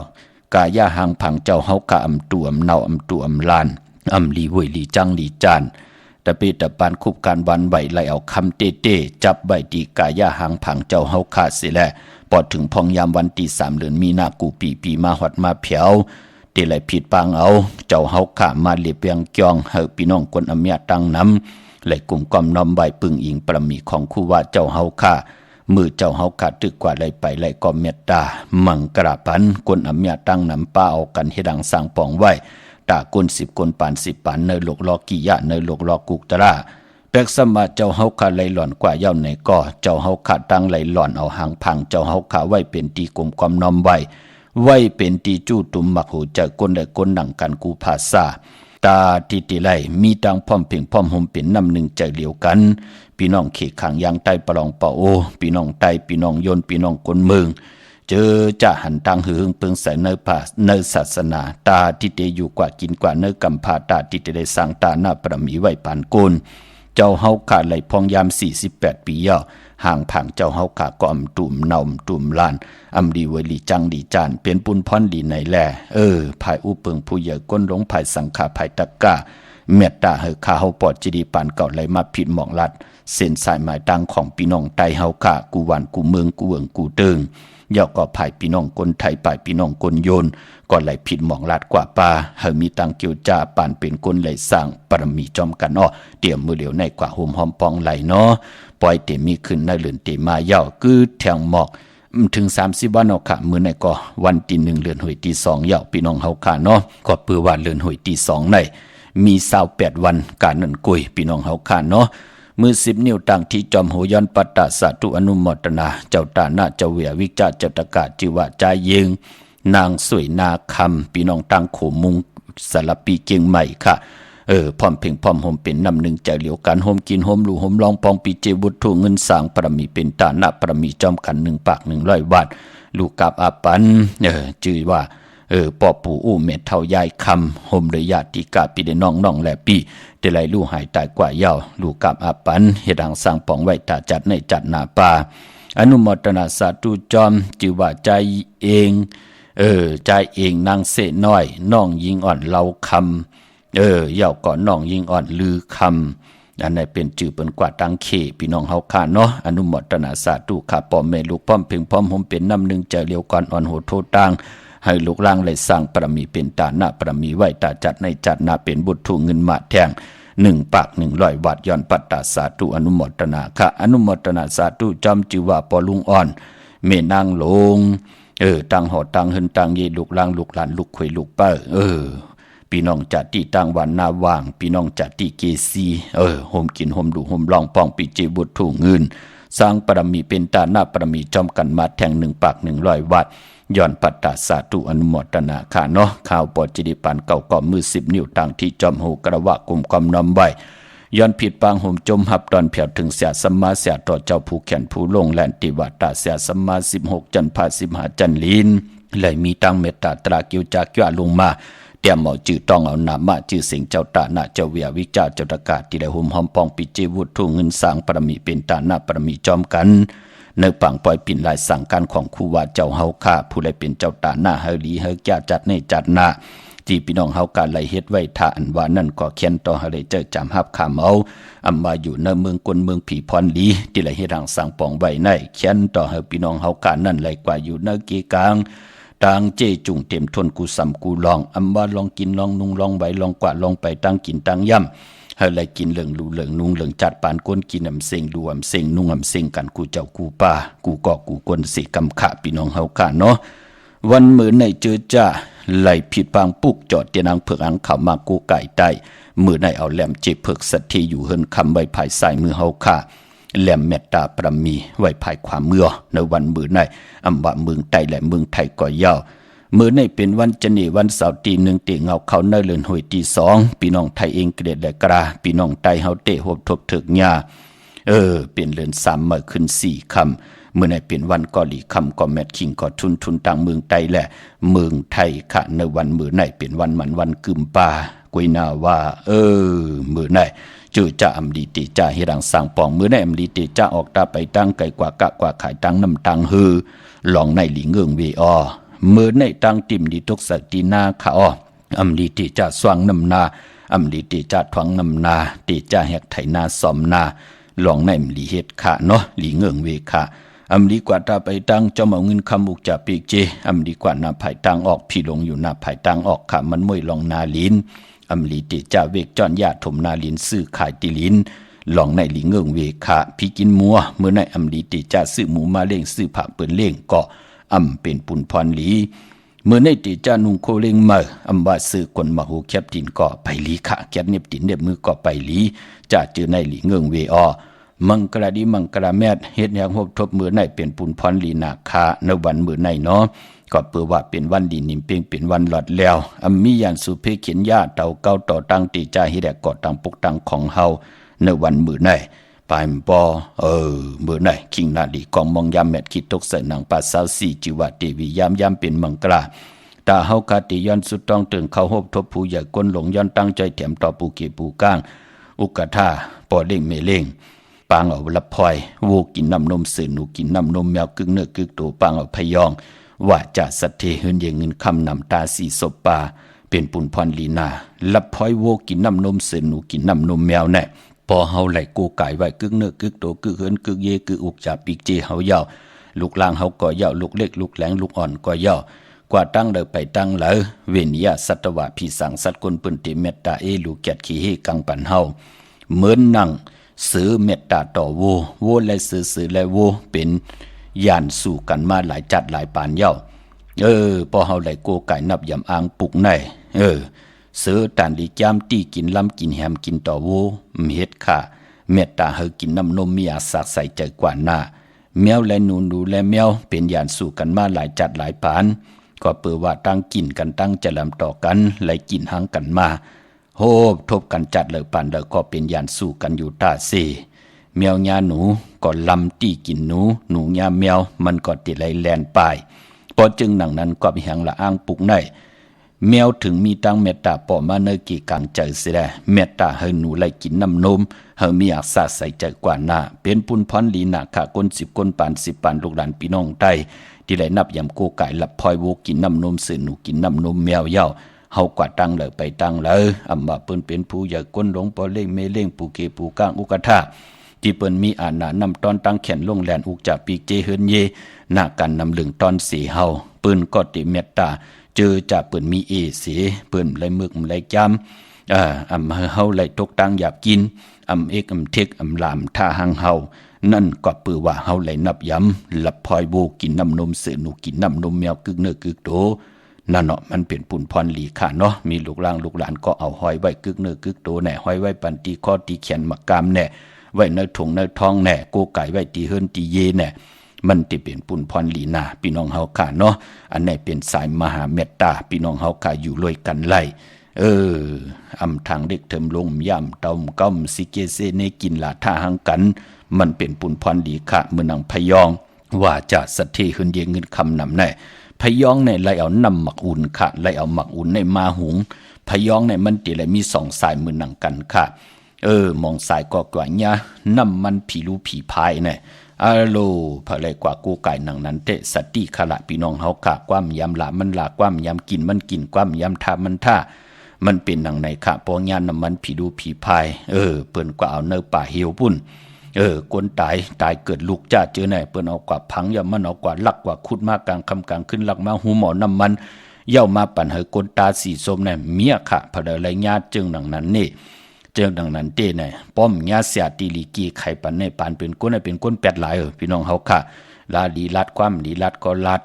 กายาหางผังเจ้าเฮากะอำตัวอำเนาอำตัวอำลานอำลีเวยลีจังลีจานตะเปตะปานคุบการวันไหวไหลเอาคำเต้จับใบตีกายาหางผังเจ้าเฮาขาเสียแลพอถึงพองยามวันที่3เดือนมีนากูปีมาฮอดมาเผียวที่ไหลผิดปางเอาเจ้าเฮาขามาเลียเปียงจองเฮาพี่น้องคนอำเมียตั้งน้ำไหลกลุ่มกอมน้อมใบปึงอิงประมีของคู่ว่าเจ้าเฮาขามือเจ้าเฮาขาตึกกว่าไหลไปไหลก็เมตตามังกระปันคนอำเมียตั้งน้ำป้าเอากันให้ดังสร้างปองไว้ตาคน10คนปาน10ปานเนยโลกลอกิยะเนยโลกลอกุกตระแปกสมาเจ้าเฮาขาไหลหล่อนกว่าเย้าไหนก็เจ้าเฮาขาตั้งไหลหล่อนเอาหางพังเจ้าเฮาขาไว้เป็นตีกลุ่มความน้อมไว้เป็นตีจู้ตุ่มมักหูจะก้นได้ก้นหนังกันกูภาษาตาทิติไลมีตังพร้อมเพ่งพร้อมห่มเป็นน้ำหนึ่งใจเดียวกันพี่น้องเขขังยางใต้ปลองปะโอพี่น้องไตพี่น้องยนพี่น้องกนเมืองเจอจะหันตังหึงเปิงใส่เนื้อผ้าเนื้อศาสนาตาทิติอยู่กว่ากินกว่าเนื้อกำพาตาทิติได้สร้างตาหน้าประมีไว้ปานโกนเจ้าเฮาขาดไหลพองยาม48 ปีย่อห่างผังเจ้าเฮาขาก็อำตุ่มเนาตุ่มลานอำดีเวลีจังดีจานเป็นปุนพรดีในแลภายอุเปิงผู้ใหญ่ก้นหลงภายสังขาภายตะกะ เมตตาให้ข้าเฮาปอดจิดีปานเก่าไหลมาผิดหมองลัดเส้นสายหมายดังของพี่น้องไตเฮาค่ะกูหวานกูเมืองกูเวิงกูเติงย่อก็ภายพี่น้องคนไทยภายพี่น้องคนโยนก็ไหลผิดหมองลัดกว่าปลาเฮามีตังเกี่ยวจ้าปานเป็นคนไหลสร้างปรมีจอมกันอ้อเตรียมมือเหลียวในกว่าโฮมหอมปองไหลเนาะปล่อยเตมีขึ้นในเลือนเตมาเย่าคือแทงหมอกถึง30วันเอาค่ะมื้อในก็วันที่1เดือนหวยที่2เย่าพี่น้องเฮาค่ะเนาะก็เปื้อว่าเดือนหวยที่2ในมี28วันการนั่นกุยพี่น้องเฮาค่ะเนาะมือ10นิ้วตั้งที่จอมโหย้อนปัตตะสาธุอนุโมทนาเจ้าตาหน้าเจ้าเวียวิจาเจ้าตะกาจิวะจายเยงนางสวยนาคำพี่น้องตั้งโขมุงสารปีเกียงใหม่ค่ะพร้อมเพ่งพร้อมโฮมเป็นนำหนึ่งใจเหลียวกันโฮมกินโฮมลูโฮมลองปองปีเจบุตรถูเงินสร้างปรมีเป็นตาหน้าปรมีจอมกัน1ปาก100บาทลูกกับอาปันชื่อว่าปอปู่อู้เม็ดเท่ายายคำโฮมเลยญาติกาปีเดน้องแลปีเดลัยลู่หายตายกว่าเย้าลูกกับอาปันเฮ็ดหังสร้างปองไว้ตาจัดในจัดหน้าป่าอนุโมทนาสาธุจอมชื่อว่าใจเองใจเองนางเสน้อยน้องยิงอ่อนเล่าคำเย่าก่อนน้องยิงอ่อนลือคำอันนี้เป็นจื่อเป็นกว่าตังเคพี่น้องเฮาค่ะเนาะอนุโมทนาสาธุข้าพ่อแม่ลูกพร้อมเพ่งพร้อมโฮมเป็นน้ำหนึ่งใจเหลียวก่อนอ่อนโหโทตังให้ลูกล่างเลยสร้างปรมีเป็นตาหน้าปรมีไว้ตาจัดในจัดหน้าเป็นบุตรถูเงินมาแทง1ปาก100บาทย้อนปัตตาสาธุอนุโมทนาค่ะอนุโมทนาสาธุจอมจือว่าปอลุงอ่อนแม่นางหลงตังหอตังเฮินตังเยลูกล่างลูกหลานลูกขวยลูกเป้อพี่น้องจัดที่ตังวันนาว่างพี่น้องจัดที่เกซีโฮมกินโฮมดูโฮมลองปองปีเจบุตรถูเงินสร้างปรมีเป็นตาหน้าปรมีจอมกันมาแทง1ปาก100บาทย้อนปัตตาสาธุอนุโมทนาค่ะเนาะข่าวปอจิดิปันเก่าก่อมือ10นิ้วตังที่จอมโหกระวะกลุ่มกำนำไว้ย้อนผิดปางห่มจมหับตอนเพียวถึงเสียสัมมาเสียต่อเจ้าผู้แขนผู้ลงแลนติวาตาเสียสัมมา16จันทร์15จันทร์ลีนเลยมีตังเมตตาตรากิวจากย้าลงมาเตรียมเอาจื่อต้องเอานามาจื่อเสียงเจ้าตาหน้าเจ้าเวียวิจาเจ้าตะกาที่ได้ห่มหอมปองปิเจวุฒุเงินสร้างปรมีเป็นตาหน้าปรมีจอมกันในปังปล่อยปิ่นลายสั่งการของครูว่าเจ้าเฮาค่าผู้ใดเป็นเจ้าตาหน้าเฮาลีเฮาแก่จัดในจัดหน้าที่พี่น้องเฮาการไหลเฮ็ดไว้ท่าอันว่านั่นก็เขียนต่อเฮาได้เจอจำฮับคำเอาอำมาอยู่ในเมืองกลเมืองผีพรลีที่ไหลเฮ็ดทางสั่งปองไว้ในเขียนต่อเฮาพี่น้องเฮาการนั่นไหลกว่าอยู่ในกีกลางต่างเจจุงเต็มทนกูสำกูลองอำว่าลองกินลองนุ่งลองไหวลองกว่าลองไปตั้งกินตั้งย่ำเฮาไหลกินเหลืองลูเหลืองนุ่งเหลืองจัดปานก้นกินอำเซ็งดูอำเซ็งนุ่งอำเซ็งกันกูเจ้ากูป่ากูก็กูกวนสิกำขะพี่น้องเฮาการเนาะวันมื้อในเจอจ้าไหลผิดปางปุกจอดเตียนางเผือกอังเขามากูไก่ใต้มือในเอาแหลมเจ็บเผือกสัตทีอยู่เฮินคำไว้ภายใส่มือเฮาค่ะแหลมเมตตาปรมีไว้ภายความเมื่อในวันมือในอำว่าเมืองไทยและเมืองไทยก็ยาวมือในเป็นวันจันทร์วันเสาร์ตีหนึ่งเตะเงาเขาในเลือนหวยตี2พี่น้องไทยเองเกลียดและกราพี่น้องไทยเฮาเตะหบทบถึกหญ้าเป็นเลือน3มาขึ้น4คำเมื่อในเป็นวันกอลีคำก็แมทคิงก็ทุนต่างเมืองไทยและเมืองไทยค่ะในวันมือในเป็นวันมันวันกึมป่ากุยนาว่ามือในจือจะอำดีติจ่าเฮดังสร้างปองมือในอำดีติจ่าออกตาไปตั้งไกลกว่ากะกว่าขายตั้งน้ำตังฮือลองในหลีเงืองเวอมือในตั้งติ่มดีทุกสักตีนาค่ะอำดีติจ่าสว่างน้ำนาอำดีติจ่าทวังน้ำนาติจ่าแหกไถนาสอมนาลองในหลีเฮ็ดค่ะเนาะหลีเงืองเวค่ะอำดีกว่าตาไปตั้งเจ้าเอาเงินคำอุกจะปีกเจอำดีกว่านาภายตังออกพี่ลงอยู่นาภายตังออกค่ะมันมวยลองนาลินอำลีติจ่าเวกจอนญาถมนาลินซื้อขายติลินลองในหลีเงืองเวค่ะพี่กินมัวเมื่อในอำลีติจ่าซื้อหมูมาเล่งซื้อผักเปิ้นเล่งก็อำเป็นปุนพรหลีเมื่อในติจ่านุงโคเล่งมาอำว่าซื้อคนมาหูแคบตินก็ไปหลีค่ะแคบเน็บตินเน็บมือก็ไปหลีจ่าเจอในหลีเงืองเวมังกรดีมังกรแมดเฮ็ดอย่างหบทบมือในเป็นปุนพรลีนาคาในวันมือในเนาะก็เปื่อว่าเป็นวันดีนิ่มเพียงเป็นวันหลอดแล้วมียันสุเพเขียนญาเต่าเก้าต่อตั้งติจ่าเฮ็ดกอดตังปุกตังของเฮาในวันมือในปายปอมือในคิงนาดีกองมองยามแมดคิดตกใส่นางปาสาวสีจิวะเทวียามเป็นมังกราตาเฮาคาติย้อนสุดต้องตึงเขาหบทบผู้ใหญ่ก้นหลงย้อนตั้งใจแถมต่อปูเกปูก้างอุกท่าปอเล่งเมเล่งปางเอาละพลอยวูกินน้ำนมสื่อหนูกินน้ำนมแมวกึ่งเนื้อกึ่งตัวปางเอาพยองว่าจะสัตเทหืนเยเงินคำนำตาสีศพป่า เป็นปุ่นพรลีนาลับพอยโวกินน้ำนมเสือหนูกินน้ำนมแมวแน่พอเฮาไหลกูไก่ไว้กึกเนื้อกึกโตกึกเฮินกึกเยกึกอุกจับปีกเจเฮาเยาลูกลางเฮาก็เยาลูกเล็กลูกแหลงลูกอ่อนก็เยากว่าตั้งเดิไปตั้งเลยเวียนยาสัตวะพี่สังสัตกลปืนติเมตตาเอลูแกดขี้เฮกังปันเฮาเหมือนนั่งซื้อเมตตาต่อโวและซื้อและโวเป็นย่านสู่กันมาหลายจัดหลายปานเย้าพอเฮาไหลโกไก่นับยำอ่างปุกในซื้อตานดีจามตี้กินลำกินแฮมกินต่อโวเฮ็ดค่ะเมตตาเฮากินน้ำนมมีอาสักใส่ใจกว่าหน้าแมวและหนูและแมวเป็นย่านสู่กันมาหลายจัดหลายปานก็เปิดว่าตั้งกินกันตั้งจะลำต่อกันไหลกินหังกันมาโฮบทบกันจัดเลยปานเดอก็เป็นย่านสู่กันอยู่ตาเซแมวยาหนูก็ลำตี้กินหนูยาแมวมันก็ติไหลแลนปลายพอจึงหนังนั้นก็มีหังละอ้างปุกในแมวถึงมีตั้งเมตตาปอมาเนกีกังใจเสียเมตตาให้หนูไหลกินน้ำนมเฮามีอักษาใส่ใจกว่าหน้าเป็นปุนพรลีนาค่ะก้น10ก้นปาน10ปานลูกหลานพี่น้องใต้ที่ไหลนับยำโกไก่หลับพลอยโวกินน้ำนมเสือหนูกินน้ำนมแมวเย้าเฮากว่าตั้งเลยไปตั้งเลยอำมาเปิ้นเป็นผู้ใหญ่ก้นหลงปอเล่งเมเล่งปูเกปูก้างอุกะทาที่เปิ้นมีอาณานำตอนตั้งแขนลงแลนอุกจากปีกเจเฮินเยหน้ากันนำลึงตอนสีเฮาเปิ้นก็ติเมตตาเจอจากเปิ้นมีเอเสเปิ้นไหลมึกไหลจำอำเฮาไหลตกตั้งหยาบกินอำเอกอำเทกอำลามท่าหังเฮานั่นก็ปือว่าเฮาไหลนับย้ำหลับพลอยโบกินน้ำนมเสือหนูกินน้ำนมแมวกึกเนื้อกึกโตนั่นเนาะมันเป็นปุ่นพรหลีค่ะเนาะมีลูกล่างลูกหลานก็เอาห้อยไว้กึกเนื้อกึกโตแน่ห้อยไว้ปันตีข้อตีแขนมักกามแน่ไว้ในถุงในท้องแน่โกไก่ไว้ตีเฮิรนตีเยแน่มันจะเป็นปุ่นพรหลีนาพี่น้องเฮาค่ะเนาะอันไหนเป็นสายมหาเมตตาพี่น้องเฮาค่ะอยู่รวยกันไล่อำทางเด็กเถิมลงย่ำเต้าก้อมสิเกเซเนกินลาท่าหังกันมันเป็นปุ่นพรหลีค่ะเมื่อนางพยองว่าจะสัทธิขึ้นเยเงินคำนำแน่พยองในไหลเอาน้ำหมักอุ่นค่ะไหลเอาหมักอุ่นในมาหุงพยองในมันติไหลมี2สายมือหนังกันค่ะมองสายก็กว่าเนี่ยน้ำมันผีรูผีพายเนี่ยอาโลพะเลยกว่ากูไก่หนังนั้นเตสติขละพี่น้องเฮาค่ะความยำละมันละความยำกินมันกินความยำท่ามันท่ามันเป็นหนังไหนค่ะปองยานน้ำมันผีรูผีพายเปิ้นกว่าเอาเนื้อป่าเหี่ยวปุ่นคนตายเกิดลูกจ้าเจอไหนเปิ้นเอากว่าพังอย่ามันเอากว่าลักกว่าขุดมากลางคำกลางขึ้นลักมาหูหมอน้ำมันเย่ามาปั่นให้คนตาสีส้มเนี่ยเมียค่ะพะเลยไรญาติจึงหนังนั้นนี่เจิงดังนั้นเต้เนี่ยป้อมญาเสียตีลีกีไข่ปันในปานเป็นก้นเป็นก้นแปดหลายพี่น้องเฮาค่ะลาดีลัดความดีลัดก็ลัด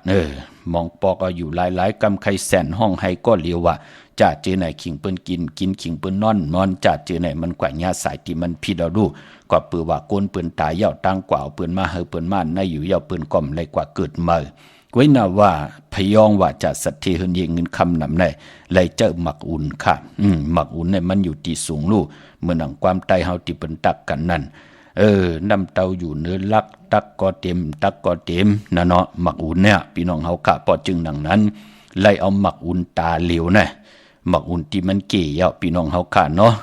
มองปอกก็อยู่หลายกำไข่แสนห้องให้ก็เลียวว่าจ่าเจอไหนขิงเปิ้นกินขิงเปิ้นนอนจ่าเจอไหนมันกว่าญาสายที่มันผิดเอาดูก็ปือว่าก้นเปิ้นตายเย่าตั้งกว่าเปิ้นมาเฮเปิ้นมาในอยู่เย่าเปิ้นก่อมเลยกว่าเกิดมาไว้น่าว่าพยองว่าจะสัทธิเฮินเยเงินคำนำในเลยเจอหมักอุ่นค่ะหมักอุ่นเนี่ยมันอยู่ที่สูงลูกเมื่อหนังความไตเฮาที่เป็นตักกันนั่นน้ำเตาอยู่เนื้อลักตักก็เต็มนะเนาะหมักอุ่นเนี่ยพี่น้องเฮาค่ะพอจึงหนังนั้นไล่เอาหมักอุ่นตาเหลวนะหมักอุ่นที่มันเกี่ยวพี่น้องเฮาค่ะเนาะ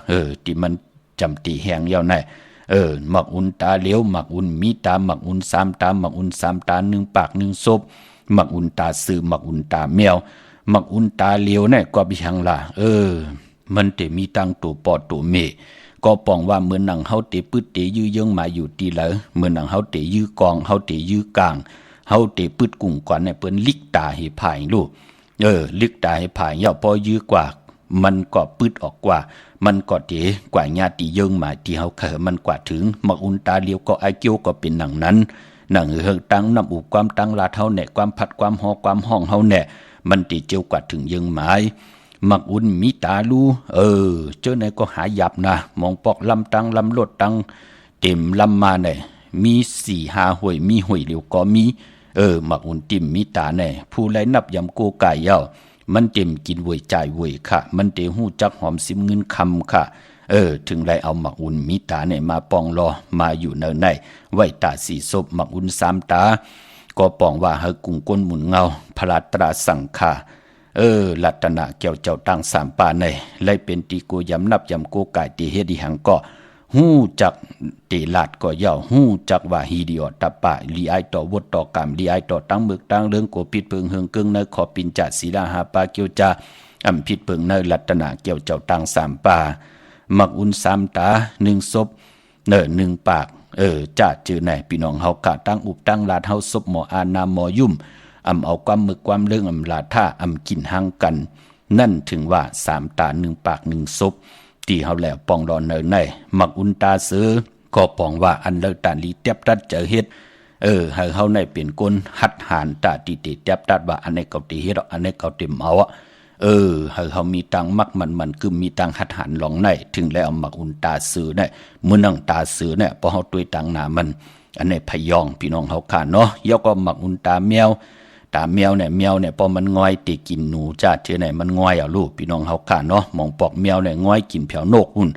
ที่มันจำตีแหงยาวนะหมักอุ่นตาเหลวหมักอุ่นมีตาหมักอุ่น3ตาหมักอุ่น3ตา1ปาก1ศพหมักอุ่นตาซื้อหมักอุ่นตาแมวหมักอุ่นตาเหลวเนี่ยก็บิหังล่ะมันเตมีตังตัวปอดตัวเมก็ปองว่าเหมือนหนังเฮาเตปึดเตยื้อเยิงมาอยู่ตีเหลอเหมือนหนังเฮาเตยื้อกองเฮาเตยื้อกลางเฮาเตปึดกุ้งก่อนเนี่ยเปิ้นลิกตาให้ผายลูกลิกตาให้ผายเย่าพอยื้อกว่ามันก็ปึดออกกว่ามันก็เตกว่าญาติเยิงมาที่เฮาเขมันกว่าถึงหมักอุ่นตาเหลียวก็ไอเกียวก็เป็นหนังนั้นหนังเฮงตั้งน้ำอุบความตั้งลาเฮาแน่ความผัดความหอความห้องเฮาแน่มันติเจียวกว่าถึงเยิงหมายหมักอุ่นมีตาลูเจ้าไหนก็หาหยับนะมองปอกลำตังลำลดตังเต็มลำมาเนี่ยมี4-5 หวยมีหวยเหลียวก็มีหมักอุ่นติ่มมีตาแน่ผู้ไรนับยำโกไก่เย้ามันเต็มกินหวยจ่ายหวยค่ะมันเตหู้จักหอมซิมเงินคำค่ะถึงไรเอาหมักอุ่นมีตาเนี่ยมาปองรอมาอยู่เนินในไว้ตาสีศพหมักอุ่น3ตาก็ปองว่าเฮกุ้งก้นหมุนเงาพระตราสังฆาลัตนะเกี่ยวเจ้าตั้ง3ป่าในเลยเป็นตีโกยำนับยำโกไก่ตีเฮดิหังก็หู้จักตีลาดก็เย่าหู้จักว่าฮีดีอตะปะลีไอต่อวดต่อกรรมลีไอต่อตั้งมึกตั้งเรื่องโกปิดเพิงเฮืองกึ่งในขอปินจัดศีลาหาปาเกียวจา อำพิษเปิงเนรัตนาเกี่ยวเจ้าตังสามป่ามักอุ่นสามตาหนึ่งศพหนึ่งปากจ้าจือไหนพี่น้องเฮากะตั้งอุบตั้งลาดเฮาศพหมออานาหมอยุ่มเอาความมึกความเรื่องลาท่ากินหังกันนั่นถึงว่าสามตาหนึ่งปากหนึ่งศพตีเฮาแล้วปองรอนในมักอุ่นตาซื้อก็ปองว่าอันเลิกตาลีเตียบตัดเจอเฮ็ดให้เฮาในเป็นคนหัดหานตาติเตียบตัดว่าอันนี้เกาติเฮ็ดอันนี้เกาติเมาให้เฮามีตังมักมันคือมีตังหัดหันหลองในถึงแล้วมักอุ่นตาซื้อเนี่ยมื้อนั่งตาซื้อเนี่ยพอเฮาตุ้ยตังหน้ามันอันนี้พยองพี่น้องเฮาค่ะเนาะยก็มักอุ่นตาแมวเนี่ยพอมันง่อยติกินหนูจ้าเทื่อไหนมันง่อยเอาลูกพี่น้องเฮาค่ะเนาะมองปอกแมวเนี่ยง่อยกินแผวนกหุ่น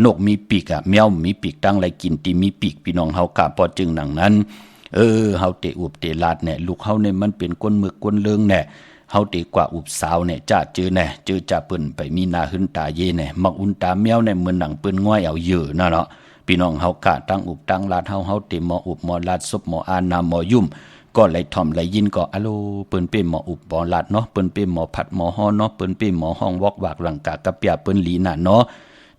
นกมีปีกแมวมีปีกตั้งไรกินตีมีปีกพี่น้องเฮาค่ะพอจึงหนังนั้นเฮาเตอุบเตลาดเนี่ยลูกเฮาเนี่ยมันเป็นก้นมึกก้นเลืองเนี่ยเฮาเตกว่าอุบสาวเนี่ยจ้าเจอเนี่ยเจอจ่าเปิ้นไปมีนาหึนตาเยเนี่ยมักอุ่นตาแมวเนี่ยเหมือนหนังเปิ้นง่อยเอาเยอะนั่นเนาะพี่น้องเฮากะตั้งอุบตั้งลาดเฮาเตหมออุบหมอลาดซบหมออานาหมอยุ่มก็ไหลถ่อมไหลยินก็อะโลเปิ้นเป้หมออุบหมอลาดเนาะเปิ้นเป้หมอผัดหมอฮ้อเนาะเปิ้นเป้หมอห้องวอกวากหลังกากะเปียเปิ้นหลีน่ะเนาะ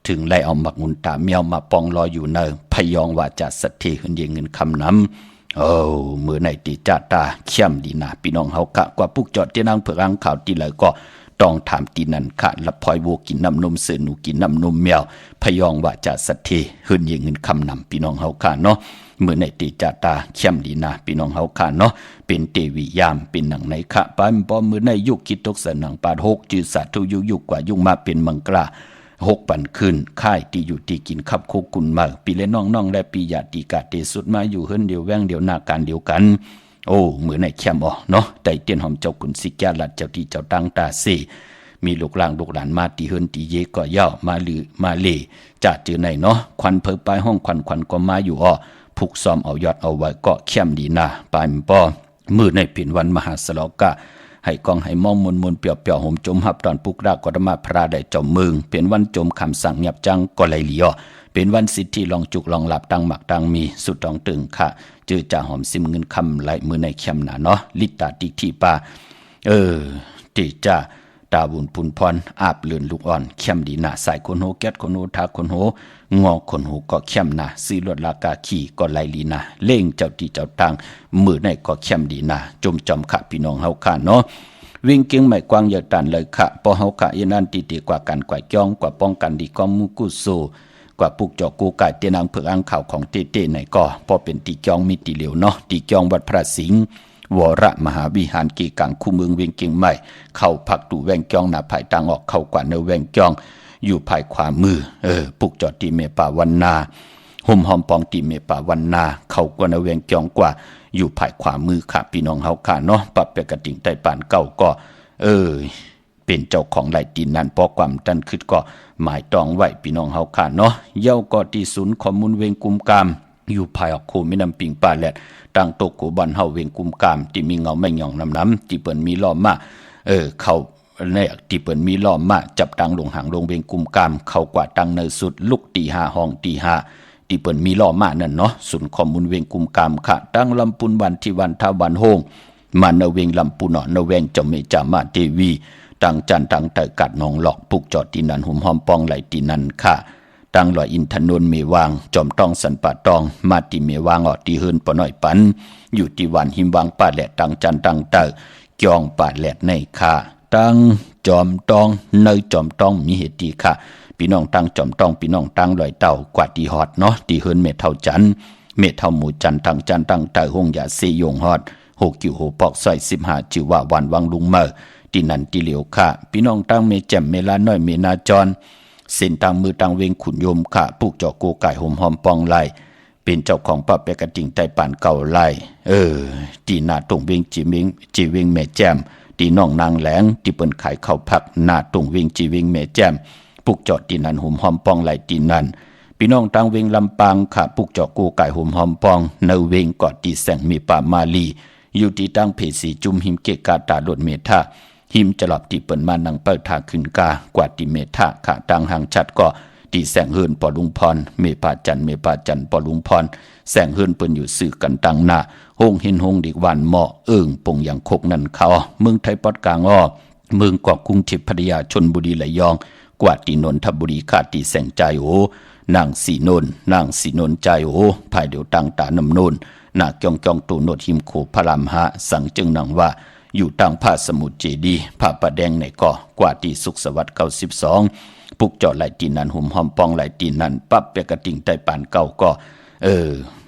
ถึงไล่เอามักอุ่นตาแมวมาปองรออยู่เนอพยองว่าจะสัทธิขึ้นเงินคำนำมือในตีจ้าตาเข้มดีนาพี่น้องเฮากะกว่าปุกจอดที่นั่งเผือกอ่างข่าวตีเลยก็ต้องถามตีนันค่ะละพลอยวัวกินน้ำนมเสือหนูกินน้ำนมแมวพยองว่าจะสัทธิขึ้นเงินคำนำพี่น้องเฮาค่ะเนาะมือในตีจ้าตาเข้มดีนาพี่น้องเฮาค่ะเนาะเป็นเทวิยามเป็นหนังในค่ะปานบ่มือในยุคคิดตกเสนังปาด6จือสัตว์ทุยุกว่ายุ่งมาเป็นมังกรา6 ปันขึ้นค่ายตีอยู่ตีกินขับโคกุนมาปีและน้องและปีญาติกาเตสุดมาอยู่เฮิรนเดียวแว่งเดียวหน้าการเดียวกันเหมือนในแคมเนาะใจเตียนหอมเจ้ากุนสิกาลัดเจ้าที่เจ้าตั้งตาเสมีลูกหลานมาตีเฮิรนตีเยก็ย่ามาลือมาเลจ่าจือในเนาะควันเพิ่มไปห้องควันก็มาอยู่ผูกซ้อมเอายอดเอาไว้ก็เข้มดีนาปานป้อมือในเป็นวันมหาสลกะให้กองให้มองมนเปียวห่มจมหับตอนปุกรากรมาพระได้จอมมึงเป็นวันจมคำสั่งหยับจังก็ไหลเหลียวเป็นวันสิทธิลองจุกลองหลับตังหมักตังมีสุดต้องตึงค่ะจือจ่าหอมซิมเงินคำไหลมือในเข้มหนาเนาะลิตาติที่ปาติจ่าตาบุญพุนพรอาบเลือนลูกอ่อนเข้มดีหนาใส่คนโหแก๊ดคนโหทาคนโหงอคนโหก็เข้มหนาซื้อรถลากาขี่ก็ไหลลีนาเล่งเจ้าที่เจ้าตังมือในก็เข้มดีนาจมจอมขะพี่น้องเฮาค่ะเนาะวิ่งเก่งไม่กว้างเยอะตันเลยค่ะพอเฮาค่ะยันนันตีกว่ากันกว่าจ้องกว่าป้องกันดีก็มุกุโซกว่าปุกจอกูกายเตนางเผือกอ่างข่าวของเต้ไหนก็พอเป็นตีจ้องมีตีเหลียวเนาะตีจ้องวัดพระสิงห์วรมหาวิหารกีกังคู่เมืองเวียงเก่งใหม่เข้าพักดูแวงจ้องหน้าภายต่างออกเข้ากว่าเนแวงจ้องอยู่ภายขวามือปุกจอดตีเมป่าวันนาห่มหอมปองตีเมป่าวันนาเข้ากว่าเนแวงจ้องกว่าอยู่ภายขวามือค่ะพี่น้องเฮาค่ะเนาะปรับเปกระติ่งใต้ปานเก่าก็เป็นเจ้าของไหลตีนนั้นพอความตันคิดก็หมายตองไว้พี่น้องเฮาค่ะเนาะเย้าก็ที่ศูนย์ข้อมูลเวงกุมกามอยู่ภายออกโคมิน้ำปิงป่าแหลดตั้งโตกูบันเฮาเวงกุมกามที่มีเงาแม่งหย่องน้ำที่เปิ้นมีล้อมมาเข้าเนี่ยที่เปิ้นมีล้อมมาจับตังลงหางลงเวงกุมกามเข้ากว่าตังเนสุดลุกตี5ห้องตี5ที่เปิ้นมีล้อมมานั่นเนาะศูนย์ข้อมูลเวงกุมกามค่ะตั้งลำปุนวันที่วันทาวันโฮงมาเนเวงลำปุนเนเวงจอมเมจามาเทวีตั้งจันตั้งแต่กัดนองหลอกปุกจอดที่นั่นหุ่มหอมปองไหลที่นั่นค่ะตั้งลอยอินทนนเมวางจอมต้องสันป่าตองมาติเมวางตีเฮินปน้อยปันอยู่ที่วันหิมวางป่าแหลดตั้งจันตั้งเตอจองป่าแหลดในค่ะตั้งจอมต้องในจอมต้องมีเหตุดีค่ะพี่น้องตั้งจอมต้องพี่น้องตั้งลอยเต่ากว่าตีฮอดเนาะตีเฮินเมเท่าจันเมเท่าหมูจันตั้งจันตั้งเตอหงยาเซยงฮอด6 กิ้วโหปอกซอย15ชื่อว่าวันวังลุงเมอที่นั่นที่เหลียวค่ะพี่น้องตั้งเมแจ่มเมลาน้อยเมนาจรเส้นทางมือทางเวงขุนยมค่ะปลูกจอกโกไก่ห่มหอมปองไล่เป็นเจ้าของป้าเปกระติ่งไต้ป่านเก่าไล่ที่หน้าตรงเวงจีเวงแม่แจ่มที่น้องนางแหลงที่เปิ้นขายข้าวผักหน้าตรงเวงจีเวงแม่แจ่มปลูกจอดที่นั่นห่มหอมปองไล่ที่นั่นพี่น้องทางเวงลำปางค่ะปลูกจอกโกไก่ห่มหอมปองในเวงกอดที่แสงมีป่ามาลีอยู่ที่ตั้งเพสีจุมหิมเกกาตาโดดเมธาหิมจะหลับที่เปิ้นมานังเปิดทาขึ้นกากว่าที่เมธาค่ะตังหางชัดก็ที่แสงเฮินปอลุงพรเมปาจันปอลุงพรแสงเฮินเปิ้นอยู่สื่อกันตังหน้าโฮงเห็นโฮงดิกวันเหมาะปงอย่างคกนั่นเขาเมืองไทยปอดกลาง เมืองเกาะกรุงเทพพัทยาชลบุรีระยองกวาดตีนนทบุรีขาดตีแสงใจโอนางสีนนใจโอภายเดียวตังตานำโนนนาเกียงจองตูโนดหิมโขพระรามหะสั่งจึงนางว่าอยู่ตังผ้าสมุทรเจดีผ้าประแดงในก่อกว่าตีสุขสวัสดิ์92ปุกเจาะไหลตีนันหุ่มหอมปองไหลตีนันปั๊บเปกระติ่งใต้ปานเก่าก็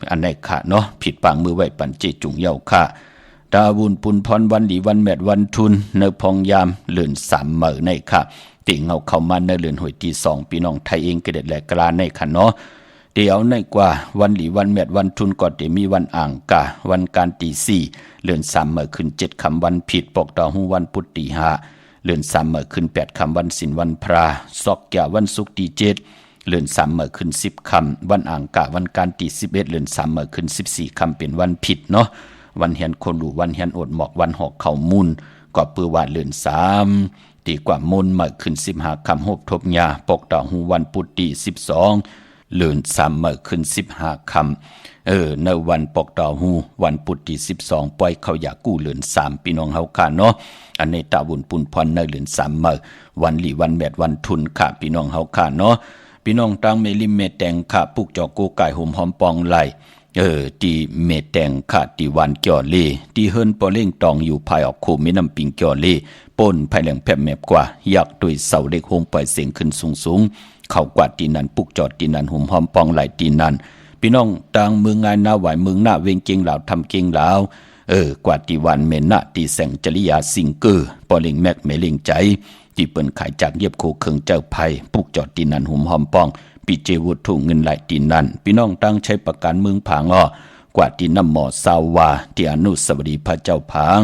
อันไหนค่ะเนาะผิดปางมือไว้ปันเจจุงเย้าค่ะดาวุนปุนพรวันหลีวันแมดวันทุนเนพองยามเลื่อน3มื้อในค่ะติ่งเอาเข้ามาในเลื่อนหวยตี2พี่น้องไทยเองก็เด็ดแหลกลาในค่ะเนาะเดี๋ยวในกว่าวันหลีวันแมดวันทุนก็เดี๋ยวมีวันอ่างกะวันการตี4เลื่อน3มื้อขึ้น7ค่ำวันผิดปกต่อหูวันพุธตี5เลื่อน3มื้อขึ้น8ค่ำวันศีลวันพระซอกแก่วันศุกร์ตี7เลื่อน3มื้อขึ้น10ค่ำวันอ่างกะวันการตี11เลื่อน3มื้อขึ้น14ค่ำเป็นวันผิดเนาะวันเฮียนคนรู้วันเฮียนอดหมอกวันหอกเข่ามุนก็เปื้อว่าเลื่อน3ตีกว่ามุนมื้อขึ้น15ค่ำโฮบทบยาปกต่อหูวันพุธตี12เลื่อน3มื้อขึ้น15ค่ำในวันปกต่อหูวันพุธที่12ปล่อยเขาอยากกู้เลื่อน3พี่น้องเฮาค่ะเนาะอันนี้ตาบุญปุนพรในเลื่อน3มื้อวันหลีวันแมดวันทุนค่ะพี่น้องเฮาค่ะเนาะพี่น้องตังเมลิมเมแตงค่ะปุกจอกูไก่ห่มหอมปองไหลตีเมแตงค่ะตีวันเกี่ยวเลตีเฮิรนปอเล่งตองอยู่ภายออกคู่มีน้ำปิงเกี่ยวเลป่นภายแหลงแผบแมบกว่าอยากด้วยเสาเล็กโฮงปล่อยเสียงขึ้นสูงเข้ากวาดตีนันปุกจอดตีนันห่มหอมปองไหลตีนันพี่น้องต่างเมืองงานหน้าไหวเมืองหน้าเวงเก่งเหล่าทำเก่งเหล่ากว่าตีวันเมนนะตีแสงจริยาสิงเกอร์ปอเล่งแมกเมเล่งใจที่เปิ้นขายจากเย็บโคเคิงเจ้าไผ่ปุกจอดตีนันห่มหอมปองปีเจวุฒถุงเงินไหลตีนันพี่น้องตั้งใช้ประกันเมืองผางกว่าตีน้ำหมอสาวาที่อนุสาวรีย์พระเจ้าผาง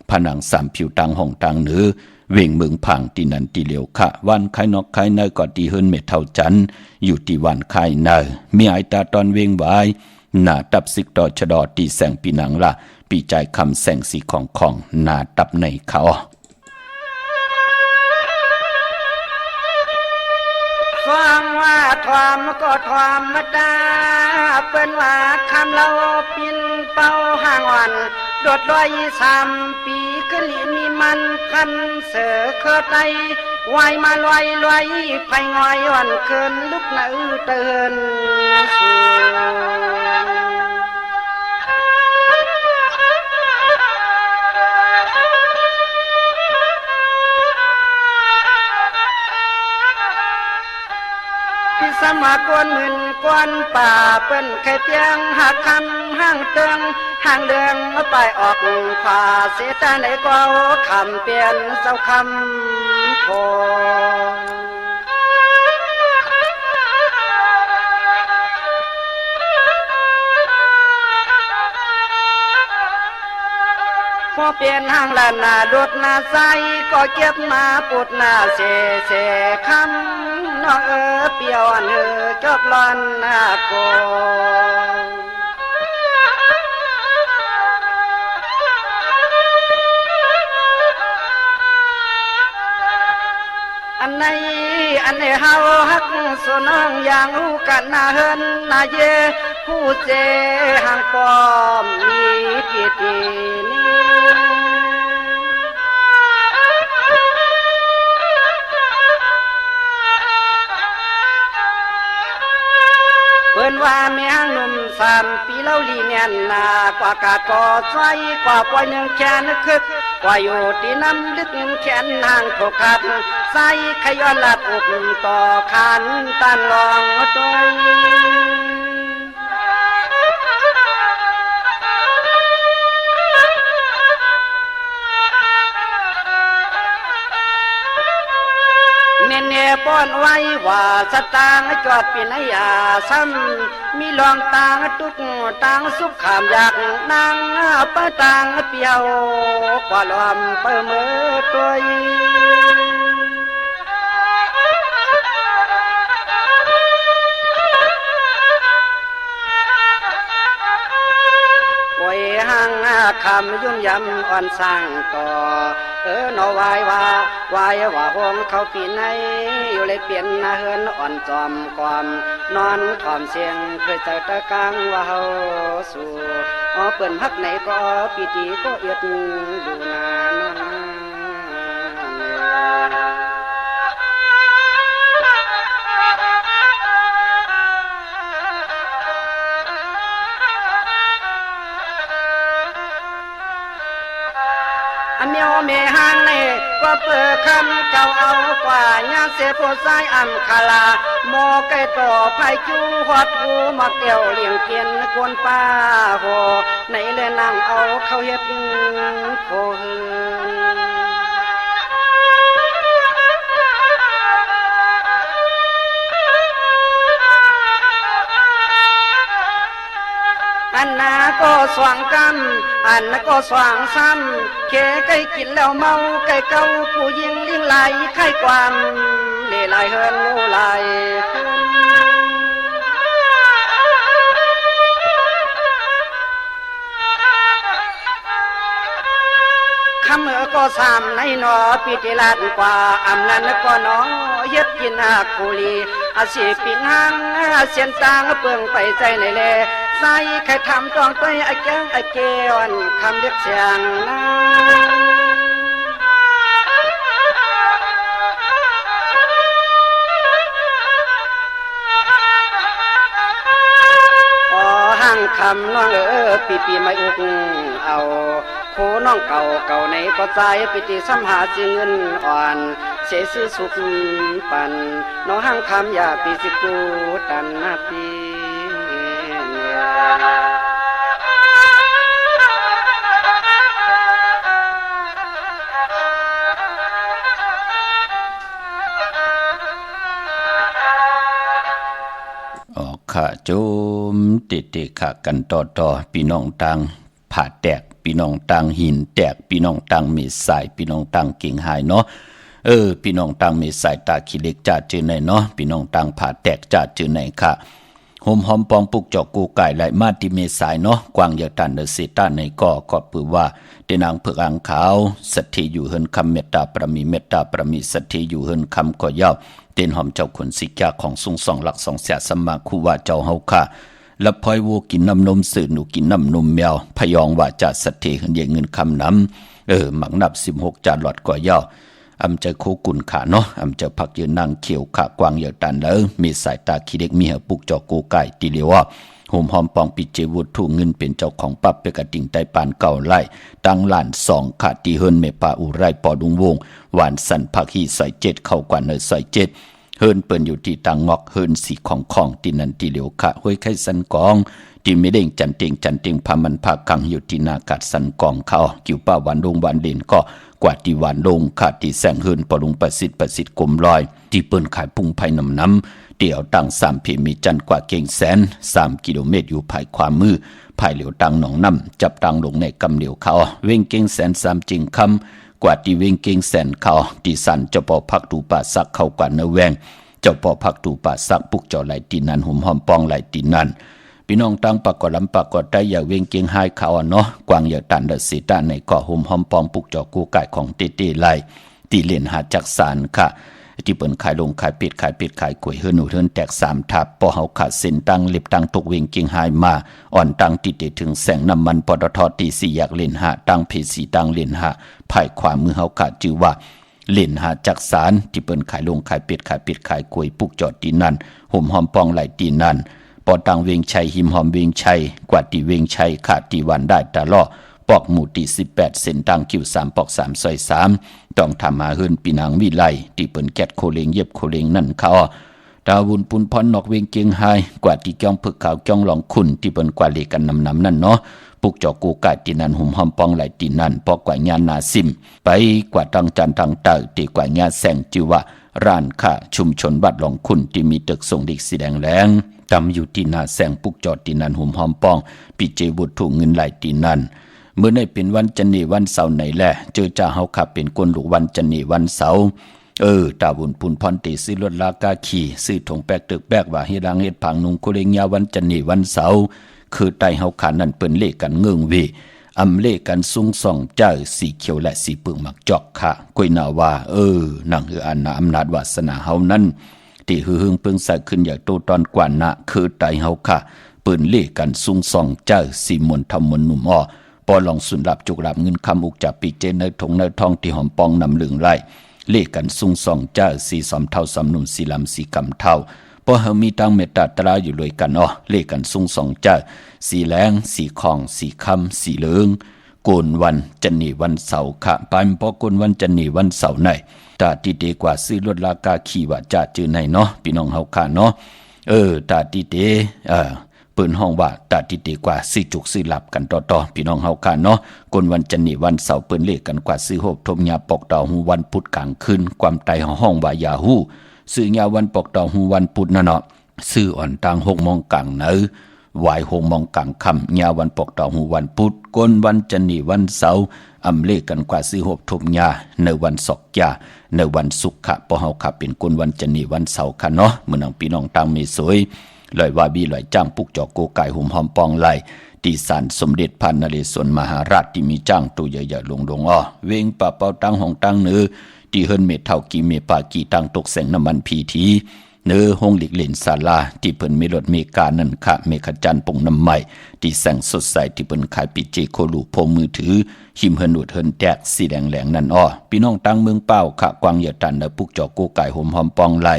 ผนังสามผิวตังห้องตังเหนือเว่งเมืองผางตีนันตีเหลียวค่ะวันไข่นอกไข่เนยก็ตีเฮิรนเมเท่าจันอยู่ตีวันไข่เนยมีไอตาตอนเว่งไว้หน้าตับสิกต่อชดอตีแสงปีนังละปีใจคำแสงสีของหน้าตับในเขาความว่าทอมก็ทอมมาดาเป็นว่าคำเราปินเป้าห่างวันโดดลอย3 ปีขึ้นลีมีมันคันเสือเคอไตวายมาลอยไฟงอยวันเกินลุกหน้าเตือนสมากวนหมื่นกวนป่าเป็นไข่เตียงหักคำห้างเตืองห่างเดืองไปออกฝ่าเสียตาไหนก็คำเปลี่ยนเจ้าคำโพพอเปลี่ยนห้างลานนาดดนาใสก็เก็บมาปุดนาเสคำน้องเปียวอันจบลอนนาโกอันไหนเฮาฮักสุน้องอย่างรู้กันนาเฮินนาเยผู้เจห่างปอมมีกี่ตีนี้เปิ้นว่าแม่งหนุ่ม3 ปีเล่าลีเนียนนากว่ากาดก่อใจกว่าปล่อยเนืองแขนคึกกว่าอยู่ที่น้ำลึกแขนห่างถูกขัดใส่ขย้อนลัดอุบต่อขันตันลองตัวป้อนไว้ว่าสตางจอดปีนยาซ้ำมีลองตางตุกตางสุขขามอยากนางปะตางเปียวกว่าลอมเปิดมือตัวโอ้ยห่างคำยุ่มยำอ่อนสร้างต่อนอวายว่าห้องเขาปีไหนอยู่เลยเปลี่ยนนาเฮินอ่อนจอมความนอนถอมเสียงเคยเจอตะกังว่าเฮาสู่เปิ่นฮักไหนก็ปีติก็เอียดดูนาน อันเมียวเมหางเล่ก็เปิดคำเก่าเอากว่าญาเสพสายอัมคาลาโมไกต่อไผจูหอดหูมาเกี่ยวเลี้ยงเกียนกวนป้าโหในเลนางเอาเขาเฮ็ดโคหืนอันนาก็สว่างกำอันนาก็สว่างซ้ำเคไก่กินแล้วเมาไก่เก่าผู้ยิงลิงไหลไข่ความเล่ไหลเฮินโลไหลคำก็สามในหนอปิติลาดกว่าอำนั้นก็น้อเย็ดยินหักกุลีอาชีพปิงหังเสียนตางเปิงไปใจในเลใส่ใครทำตองตัวไอ้แก้งไอ้เกวันคำเรียกเสียงนั้นห้างคำน้องปีไม่อุกเอาโคน้องเก่าในก็ใจปิติสัมหาสิเงินอ่อนเสซื้อสุขปันน้องห้างคำอย่าปีสิกูตันนาปีข้าโจมติข้ากันต่อพี่น้องต่างผ่าแตกพี่น้องต่างหินแตกพี่น้องต่างเมสายพี่น้องต่างเก่งหายเนาะพี่น้องต่างเมสายตาขี้เล็กจ่าจื้อไหนเนาะพี่น้องต่างผ่าแตกจ่าจื้อไหนค่ะโฮมหอมปองปุกจอกกูไก่ไหลมาติเมสายเนาะกวางเยตันเดเซตาในก็ปือว่าเดนางเผือกอังขาวสัทธิอยู่เฮินคำเมตตาประมีสัทธิอยู่เฮินคำก็ยาวเต้นหอมเจ้าขุนสิกาของสุงสองหลักสองเสียสมาคูว่าเจ้าเฮาค่ะและพลอยวัวกินน้ำนมสื่อหนูกินน้ำนมแมวพยองว่าจะสัทธิเฮินเยเงินคำน้ำหมักนับ16จานหลอดก็ยาวอำเจอโคกุนขาเนาะอำเจอพักยืนนางเขียวขากวางเยอะตันแล้วมีสายตาขี้เด็กมีเหปุกจอกกูไก่ตีเลียวว่าโฮมหอมปองปิเจวุฒถูเงินเป็นเจ้าของปั๊บเปกระดิ่งไตปานเก่าไล่ตั้งล้าน2ขาตีเฮินเมปาอุไรปอดุงวงหวานสันพักฮีซอย7เข้ากว่าเนยซอย7เฮินเปิ้นอยู่ที่ตังงอกเฮินสีของตีนันตีเหลียวขะห้วยไข่สันกองที่ไม่เด้งจันเต็งพามันพากังอยู่ที่นากัดสันกองเขากิ่วป้าหวานดงหวานเด่นก็กว่าที่หวานลงขาดที่แสงเฮินปรุงประสิทธิ์กลมลอยที่เปิ้นขายพุงไผ่น้ำเดี่ยวตั้ง3เพมีจันกว่าเก่งแสน3กิโลเมตรอยู่ภายความมือภายเหลียวตั้งหนองน้ำจับตั้งลงในกำเหลียวเขาเว้งเก่งแสน3จริงคำกว่าที่เว้งเก่งแสนเขาที่สันเจ้าปอพักตูป่าซักเข้ากว่าเนแวงเจ้าปอพักตูป่าซักปุกเจ้าไหลตีนันหุ่มหอมปองไหลตีนันพี่น้องตั้งปากกอลำปากกอได้อย่าเว้งเกียงหายเขาเนาะกวางอย่าตันเดสีตาในก่อหุ่มหอมปองปุกจอกูไก่ของเต้ไหลตีเล่นหาจักสารค่ะที่เปิ้นขายลงขายเป็ดขายกล้วยเฮือนหนูเฮือนแตก3ทับปอเฮาขาดเส้นตั้งเล็บตั้งตกเว้งเกียงหายมาอ่อนตั้งติดถึงแสงน้ำมันปตทตี4อยากเล่นหาตั้งเพสีตั้งเล่นหาภายขวามือเฮาขาดชื่อว่าเล่นหาจักสารที่เปิ้นขายลงขายเป็ดขายกล้วยปุกจอดตีนั่นหุ่มหอมปองไหลตีนั่นปอตังเวงชัยหิมหอมเวงชัยกว่าตีเวงชัยขาดตีวันได้ตะล่อปอกหมู่ตี18เส้นตังคิว3ปอก3ซอย3ต้องทำหาเฮินปีนางวิไลที่เปิ้นแกดโคเลงเย็บโคเลงนั่นเขาดาวุนปุนพรนอกเวงเกียงไฮกว่าตีจ้องพึกขาวจ้องหลองคุณที่เปิ้นกว่าเลกันนำนั่นเนาะปุกจอกูกาตีนันหุ่มหอมปองไหลตีนันปอกกว่างานนาซิมไปกว่าตังจันตังเตอตีกว่างานแสงจิว่าร้านค้าชุมชนบัดหลองคุณที่มีตึกส่งเด็กสีแดงแรงตำอยู่ที่นาแสงปุกจอดตีนันหุ่มหอมปองปีเจบุตรถูกเงินไหลตีนันเมื่อในเป็นวันจันนีวันเสาร์ไหนแหละเจอจ่าเฮาขับเป็นกวนลูกวันจันนีวันเสาร์ตาบุญปุนพรตีซื้อรถลากาขี่ซื้อถงแปกตึกแบกว่าเฮ็ดรังเฮ็ดผังนุงโคเลงยาวันจันนีวันเสาร์คือไตเฮาขานั่นเปิ้นเลขกันเงื่งเวอำเลขกันสูงส่องเจ้าสีเขียวและสีเปืองหมักจอกค่ะกุยนาว่านังคืออันนาอำนาจวาสนาเฮานั้นที่หือหึงเปิงใส่ขึ้นอย่างโตตอนกว่านะคือไตเฮาค่ะเปิ้นเลขกันสูงส่องเจ้าสีมนทำมนหนุ่มอ้อปอลองสุนรับจุกรับเงินคำอุกจับปีเจในถงในทองที่หอมปองนำเหลืองไล่ เลขกันซุงสองเจ้าสีสอมเท่าสำนุนสีลำสีกำเท่าเพราะเฮามีตั้งเมตตาตราอยู่เลยกันเลขกันซุงสองเจ้าสีแรงสีคองสีคำสีเหลืองโกนวันจันนีวันเสาร์ค่ะปานพอโกนวันจันนีวันเสาร์ไหนตาตีเดกว่าซื้อลดราคาขี่ว่าจะจื้อไหนพี่น้องเฮาค่ะตาตีเดเปิ้นห้องว่าตาตีเดกว่าซื้อจุกซื้อหลับกันต่อพี่น้องเฮาค่ะโกนวันจันนีวันเสาร์เปิ้นเลขกันกว่าซื้อโหบทมยาปอกดาวหูวันพุธกลางคืนความไตห้องว่ายาฮู้ซื้อยาวันปอกดาวหูวันพุธนั่นซื้ออ่อนต่าง6 โมงกลางเนื้อวาย6 โมงกลางค่ำยาวันปอกดาวหูวันพุธก้นวันจันนีวันเสาร์อำเลขกันกว่าซื้อหบทมยาในวันศอกยาในวันศุกร์ค่ะพอเฮาค่ะเป็นก้นวันจันนีวันเสาร์ค่ะมื้อน้องพี่น้องต่างมีสวยลอยว่าบีลอยจ้างปุกจอกโกไก่หุ่มหอมปองไหลที่ศาลสมเด็จพระนเรศวรมหาราชที่มีจ้างตัวใหญ่ๆลงเวงป่าเป่าตั้งห้องตั้งเนื้อที่เฮิรนเมเท่ากี่เมปากี่ตังตกแสงน้ำมันพีทีเนื้อห้องหลีกเล่นศาลาที่เพิ่นมีรถเมกานั่นค่ะเมฆจันทร์ปงน้ำใหม่ที่แสงสดใสที่เพิ่นขายปิเจโคลูโพมือถือหิมเฮิรนอุดเฮิรนแตกสีแดงแหลงนั่นพี่น้องตั้งเมืองเป้าค่ะกวางเหยียดตันเนื้อปุกจอกโกไก่หอมหอมปองไหล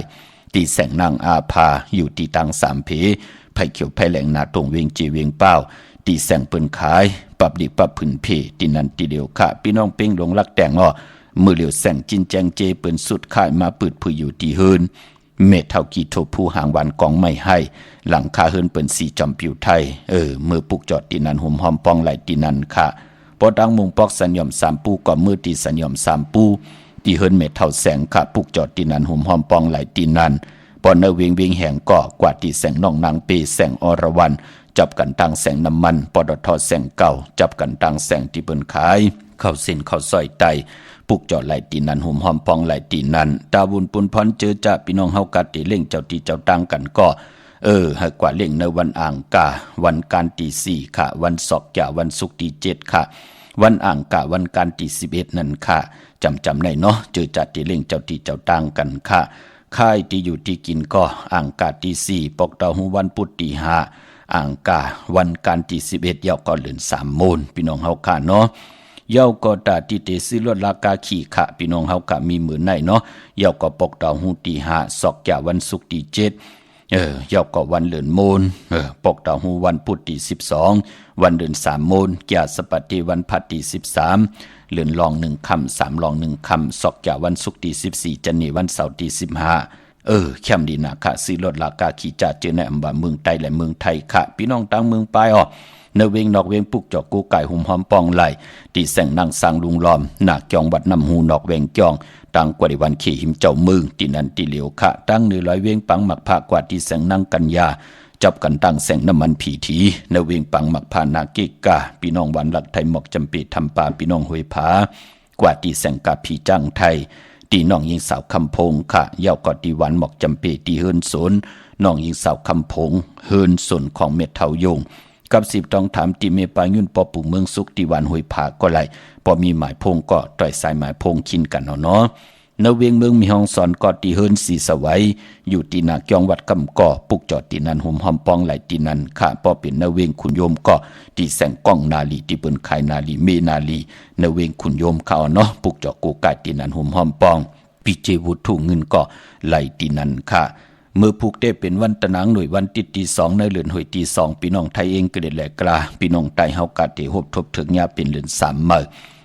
ที่แสงนางอาภาอยู่ที่ตัง3 เพไผ่เขียวไผ่แหลงนาตรงเวียงจีเวียงเป้าที่แสงเปิ้นขายปรับดิปรับผืนเพที่นั่นทีเดียวค่ะพี่น้องเป้งลงรักแต่งมือเหลียวแสงจินแจงเจเปิ้นสุดขายมาปืดผู้อยู่ที่เฮินเมเท่ากี่โทผู้หางวันกองไม่ให้หลังคาเฮินเปิ้นสีจอมผิวไทยมือปุกจอดที่นั่นหุ่มหอมปองไหลที่นั่นค่ะพอดังมุงปอกสัญญอม3 ปูก็มือที่สัญญอม3 ปูที่เฮินเมเท่าแสงค่ะปุกจอดที่นั่นหุ่มหอมปองไหลที่นั่นปอนเนเวียงแห่งก่อกว่าที่แสงน้องนางเปแสงอรวรรณจับกันตั้งแสงน้ำมันปตท.แสงเก่าจับกันตั้งแสงที่เปิ้นขายเข้าเส้นเข้าซอยไตปุกจอดไหลตีนันหุ่มหอมปองไหลตีนันตาบุญปุนพรเจอจะพี่น้องเฮากัดติเล่งเจ้าที่เจ้าตั้งกันก็ให้กว่าเล่งในวันอ่างกาวันการที่4ค่ะวันศอกยาวันศุกร์ที่7ค่ะวันอ่างกาวันการที่11นั่นค่ะจำได้เจอจะติเล่งเจ้าที่เจ้าตั้งกันค่ะค่ายที่อยู่ที่กินก็อ่างกาที่4ปอกดาวหูวันพุธที่5อ่างกาวันการที่11ยาวก็เหลือน3 โมนพี่น้องเฮาค่ะเย้าก็ตาที่เตซื้อลดราคาขี่ขะพี่น้องเฮาก็มีมื้อไหนเย้าก็ปกดาวหูที่5ศอกยาวันศุกร์ที่7เย้าก็วันเหลือนโมนปกดาวหูวันพุธที่12วันเดือน3 โมนแก่สปัตติวันพัดที่13เหลือนรอง1 ค่ำ3 รอง1 ค่ำศอกยาวันศุกร์ที่14จันนีวันเสาร์ที่15เข้มดีนะค่ะซื้อลดราคาขี่จ่าเจอในอำเภอเมืองใต้และเมืองไทยค่ะพี่น้องต่างเมืองปลายเนเวงนอกเวงปุกจอกกูไก่หุ่มหอมปองไหลที่แสงนางสร้างลุงล้อมหนักจองวัดน้ำหูนอกเวงจองตั้งกว่าในวันขี่หิมเจ้าเมืองที่นั่นที่เหลียวค่ะตั้ง100 เวงปังหมักผ้ากว่าที่แสงนางกัญญาจับกันตั้งแสงน้ำมันผีทีเนเวงปังหมักผ้านาเกกาพี่น้องวันหลักไทยหมอกจำปีทำป่าพี่น้องห้วยผากว่าที่แสงกาผีจ้างไทยตีน้องยิงสาวคำพงค่ะเย้าก็ตีวันหมอกจำปีตีเฮิรนสนน้องยิงสาวคำพงเฮิรนสนของเม็ดเทายงกับ10ต้องถามตีเมปายุ่นปอปู่เมืองสุขตีวันห้วยผาก็ไหลพอมีหมายพงก็ต่อยสายหมายพงคินกันเนาะนเวียงเมืองมีห้องสอนก็ตีเฮิรนสีสวัยอยู่ตีนาจองวัดกำก่อปุกจอดตีนันหุ่มหอมปองไหลตีนันค่ะพอเป็นนเวียงขุนโยมก็ตีแสงก้องนาลีตีเปิ้นขายนาลีเมนาลีนเวียงขุนโยมเขาปุกจอกูกายตีนันหุ่มหอมปองปิเจวุฒุเงินก็ไหลตีนันค่ะเมื่อผูกได้เป็นวันตะนางหน่วยวันติดที่2ในเดือนหอยที่2พี่น้องไทยเองก็ได้แหลกกลาพี่น้องไตเฮากะเตหบทบถึงยาเป็นเดือน3 มื้อ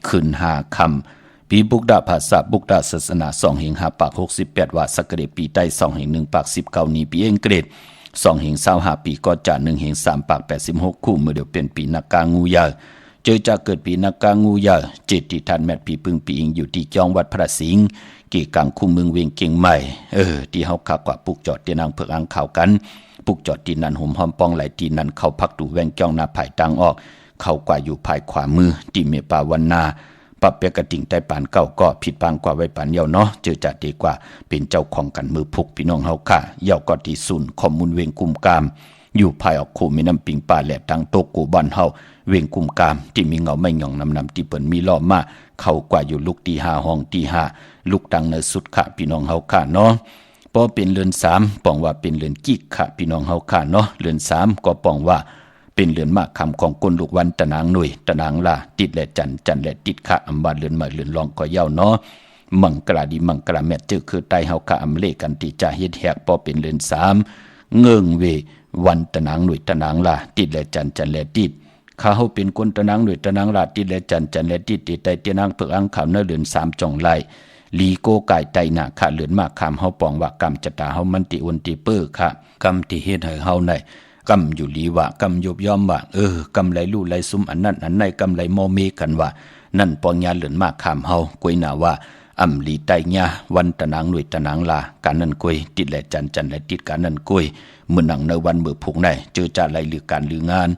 คืน5 ค่ำปีบุกดาภาษาบุกดาศาสนา2 แห่ง5 ปาก68ว่าสักเกตปีใต้2 แห่ง1 ปาก19นี้ปีเองเกรด2 แห่ง25 ปีก็จะ1 แห่ง3 ปาก86คู่เมื่อเดียวเป็นปีนักกางูยาเจอจะเกิดปีนักกางูยาเจตที่ทันแมทปีปึงปีอิงอยู่ที่จองวัดพระสิงห์กี่กังคู่เมืองเวียงเก่งใหม่ที่เฮาคักกว่าปุกจอดที่นางเพิกอังข่าวกันปุกจอดที่นั่นห่มหอมปองไหลที่นั่นเข้าพักดูแวงจ้องหน้าภายตังออกเข้ากว่าอยู่ภายขวามือที่เมปาวันนาปับเปียกระติ่งใต้ปานเก่าก็ผิดปางกว่าไว้ปานเยาเจอจัดดีกว่าเป็นเจ้าของกันมือพุกพี่น้องเฮาค่ะเยาก็ที่ศูนย์ข้อมูลเวียงกุมกามอยู่ภายออกโคมีน้ำปิงป่าแหลบตังโตกูบ้านเฮาเวียงกุมกามที่มีเงาไม่หย่องนำที่เปิ้นมีล้อมมาเข้ากว่าอยู่ลูกที่5ห้องที่5ลูกตังเนสุดค่ะพี่น้องเฮาค่ะพอเป็นเรือน3ป้องว่าเป็นเรือนกิกค่ะพี่น้องเฮาค่ะเรือน3ก็ป้องว่าเป็นเรือนมากคำของกลลูกวันตะนางหน่วยตะนางลาติดและจันและติดค่ะอำบาเรือนใหม่เรือนรองก็ยาว มังกลาดีมังกลาแม่จื้อคือไตเฮากะอำเลกันที่จะเฮ็ดแหกพอเป็นเรือน3เงิงเววันตะนางหน่วยตะนางลาติดและจันแลติดข้าเฮาเป็นคนตะนางหน่วยตะนางลาติดและจันแลติดติดไตเตียนางเพิกอังขาวเนื้อเรือน3จ่องไล่ลีโกกายไตหน้าขาเลือนมากคำเฮาปองว่ากรรมจะตาเฮามันติอนติเปิ้อค่ะกรรมที่เฮ็ดให้เฮาได้กำอยู่ลีว่ากำยบย่อมว่ากำไรลู่ไรซุมอันนั้นอันในกำไรโมเมกันว่านั่นปองยาเหลือนมากคำเฮากวยหนาว่าอำลีไตญาวันตะนางหน่วยตะนางลาการนั้นกวยติดและจันและติดการนั้นกวยมื้อหนังในวันมื้อพุกในเจอจะไรหรือการหรืองาน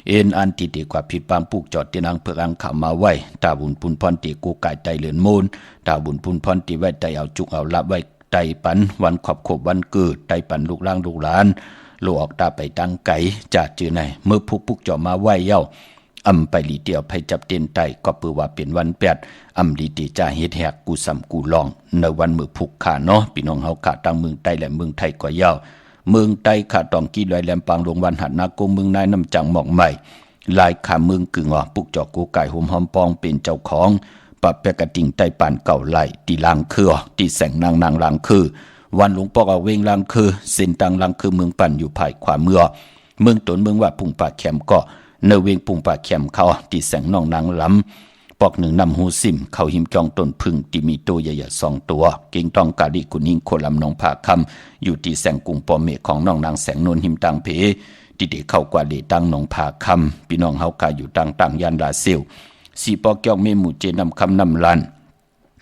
เอ็นอันติดีกว่าผิดปางปุกจอดที่นางเพิกอังข่าวมาไว้ตาบุญพุนพรติกูกายไตเหลือนมูลตาบุญพุนพรติไว้ไตเอาจุกเอาละไว้ไตปันวันขอบขบวันเกิดไตปันลูกล่างลูกหลานโลออกตาไปตั้งไก่จัดจือในเมื่อพุกจอมาไหวเย้าอำไปลีเดียวไปจับเตียนไตก็เปือว่าเป็นวัน8อำลีตีจ่าเฮ็ดแหกกูซ้ำกูลองในวันมื้อพุกขาเนาะพี่น้องเฮาขาตั้งเมืองไตและเมืองไทยก็เย้าเมืองไตขาตองกี้ลอยแหลมปางลงวันหัดนาโกเมืองนายน้ำจังหมอกใหม่ลายขาเมืองกึ่งปุกจอกกูไก่ห่มหอมปองเป็นเจ้าของปะแปกระติ่งไตปานเก่าไหลตีลางคือตีแสงนางลางคือวันหลวงปอกเอาเวงลางคือเส้นตังลางคือเมืองปั่นอยู่ภายขวาเมืองตนเมืองว่าปุ่งป่าแคมก็เนเวงปุ่งป่าแคมเขาตีแสงนองนางล้ำปอกหนึ่งนำหูซิมเขาหิมจองต้นพึ่งที่มีตัวใหญ่ๆ2ตัวเก่งต้องกาลิกุนิงโคลำนองผาคำอยู่ที่แสงกุงปอเมของน้องนางแสงนวลหิมตังเพที่ได้เข้ากว่าได้ตั้งนองผาคำพี่น้องเฮากาอยู่ตั้งยันลาเซลสีปอกยองเมหมู่เจนำคำนำลัน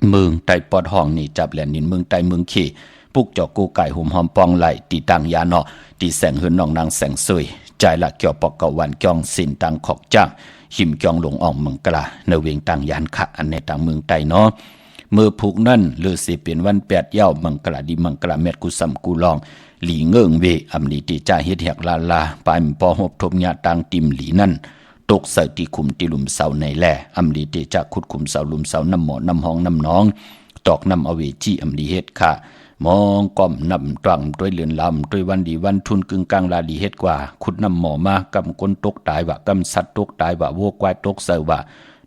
เมืองไตปอดห้องนี่จับแหลนนินเมืองไตเมืองขี่ปุกจอกกูไก่หุ่มหอมปองไหลตีตังยาเนาะตีแสงเฮือนน้องนางแสงสวยใจละเกี่ยวปอกเกาวันเกี่ยงสินตังขอกจ้างหิมเกี่ยงหลงอ่องเมืองกลาเนเวงตังยานขะอันในตังเมืองไตเนาะเมื่อผูกนั่นเลือสิเป็นวัน8เย้าเมืองกลาดีเมืองกลาเม็ดกุสัมกูลองหลีเงิงเวอำลีตีจ่าเฮ็ดแหกลาปายปอหบทบญาตังติมหลีนั่นตกใส่ที่คุมที่หลุมเสาในแลอำลีตีจ่าขุดคุมเสาหลุมเสาน้ำหมอน้ำห้องน้ำน้องตอกน้ำเอาเวจี้อำลีเฮ็ดค่ะมองก้มนำตรังด้วยเลือนลำด้วยวันดีวันทุนกึ่งกลางลาดีเฮ็ดกว่าขุดน้ำหมอมากำก้นตกตายว่ากำสัตว์ตกตายว่าโวกวายตกเสาว่า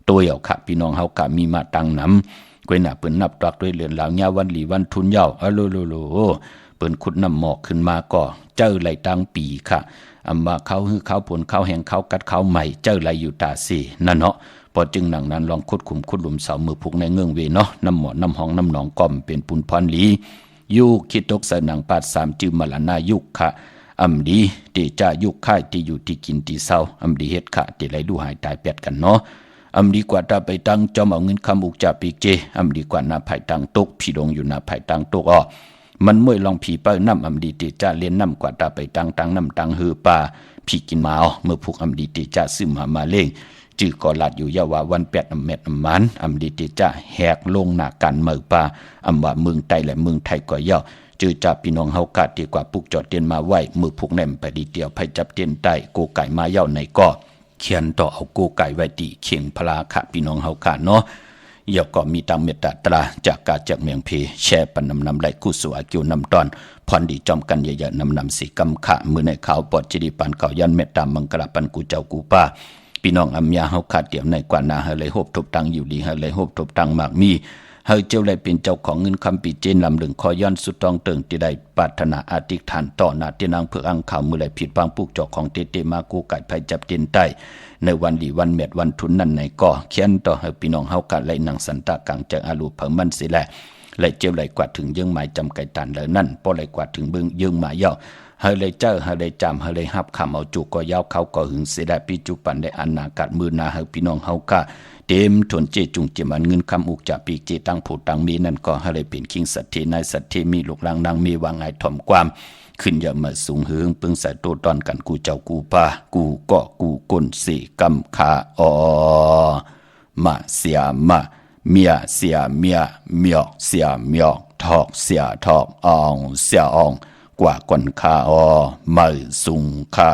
ตัวเอาค่ะพี่น้องเฮากะมีมาตังน้ำกวยหน้าเปิ้นนับตรักด้วยเลือนลาวยาวันดีวันทุนยาวโลเปิ้นขุดน้ำหมอกขึ้นมาก็เจอไหลตังปีค่ะอำว่าเขาฮือเขาผลเขาแห่งเขากัดเขาใหม่เจอไหลอยู่ตาสีนั่นเนาะพอจึงหนังนั้นลองขุดขุมขุดหลุมเสามือพุกในเงื่องเวเนาะน้ำหมอน้ำห้องน้ำหนองก้อมเป็นปุนพรลียุคคิดตกใส่หนังปาด3จืมละนายุคค่ะอำดีตีจ่ายุคค่ายที่อยู่ที่กินที่เศร้าอำดีเฮ็ดค่ะที่ไหลดูหายตายแปดกันเนาะอำดีกว่าตาไปตั้งจอมเอาเงินคำอุกจ่าปีเจอำดีกว่านาไผ่ตังตกพี่ดงอยู่นาไผ่ตังตกมันมวยลองผีเปิ้น้ำอำดีตีจ่าเลียนน้ำกว่าตาไปตั้งน้ำตังฮือป่าพี่กินมาเมื่อพวกอำดีตีจ่าซึมมาเล่งจื้อก่อลัดอยู่ยาวาวัน8อำเม็ดอำมันอำดีตีจ่าแหกลงหน้ากันเมือป่าอำว่าเมืองไทยและเมืองไทยก็เย้าจื้อจ่าพี่น้องเฮากะดีกว่าปุกจอดเตียนมาไว้มือพวกแนมไปดีเดียวไผจับเตียนใต้โกไก่มาเย้าในก็เขียนต่อเอาโกไก่ไว้ที่เขียงพลาค่ะพี่น้องเฮากะเนาะอย่าก็มีตังเมตตาตราจากกาจากเมียงเพแช่ปันนำไหลกู้สู่อากิวนำตอนพรดีจอมกันเยอะๆนำสีกำขะมือในขาวปอดจิริปันเก่ายันเมตตามังกรปันกูเจ้ากูป้าพี่น้องอำยาเฮาขาดเดี่ยวในกว่านาเฮเลยฮบทบตังอยู่ดีเฮเลยฮบทบตังมากมีเฮเจ้าเลยเป็นเจ้าของเงินคำปีเจนลำลึงคอย้อนสุดตองเติงที่ได้ปรารถนาอธิษฐานต่อหน้าที่นางเพื่ออังข่าวมือไหลผิดบางปุกจอกของเตมากูไก่ไผจับเตียนใต้ในวันดีวันเม็ดวันทุนนั่นในก็เขียนต่อให้พี่น้องเฮากัดไหลนางสันตะกังจากอาลูเพิ่มมันสิแลไหลเจ้าไหลกว่าถึงยังหมายจำไก่ตันเลยนั่นพอไหลกว่าถึงเบิ่งยังหมายย่อเฮเลยเจ้าเฮเลยจำเฮเลยฮับคำเอาจุก็ยาวเขาก็หึงเสียได้พี่จุปันได้อันนากัดมือนาเฮพี่น้องเฮากะเต็มทนเจจุงเจมันเงินคำอุกจากปีเจตั้งผูตั้งมีนั่นก็เฮเลยเป็นคิงสัตทีนายสัตทีมีลูกหลางนางมีวางไงถ่อมความขึ้นอย่ามาสูงหึงปึงใส่ตัวตอนกันกูเจ้ากูป้ากูก็กูก้นสีกำขามาเสียมาเมียเสียเมียเมียเสียเมียทอกเสียทอกอ่องเสียอ่องกว่าก่อนคามาสูงคา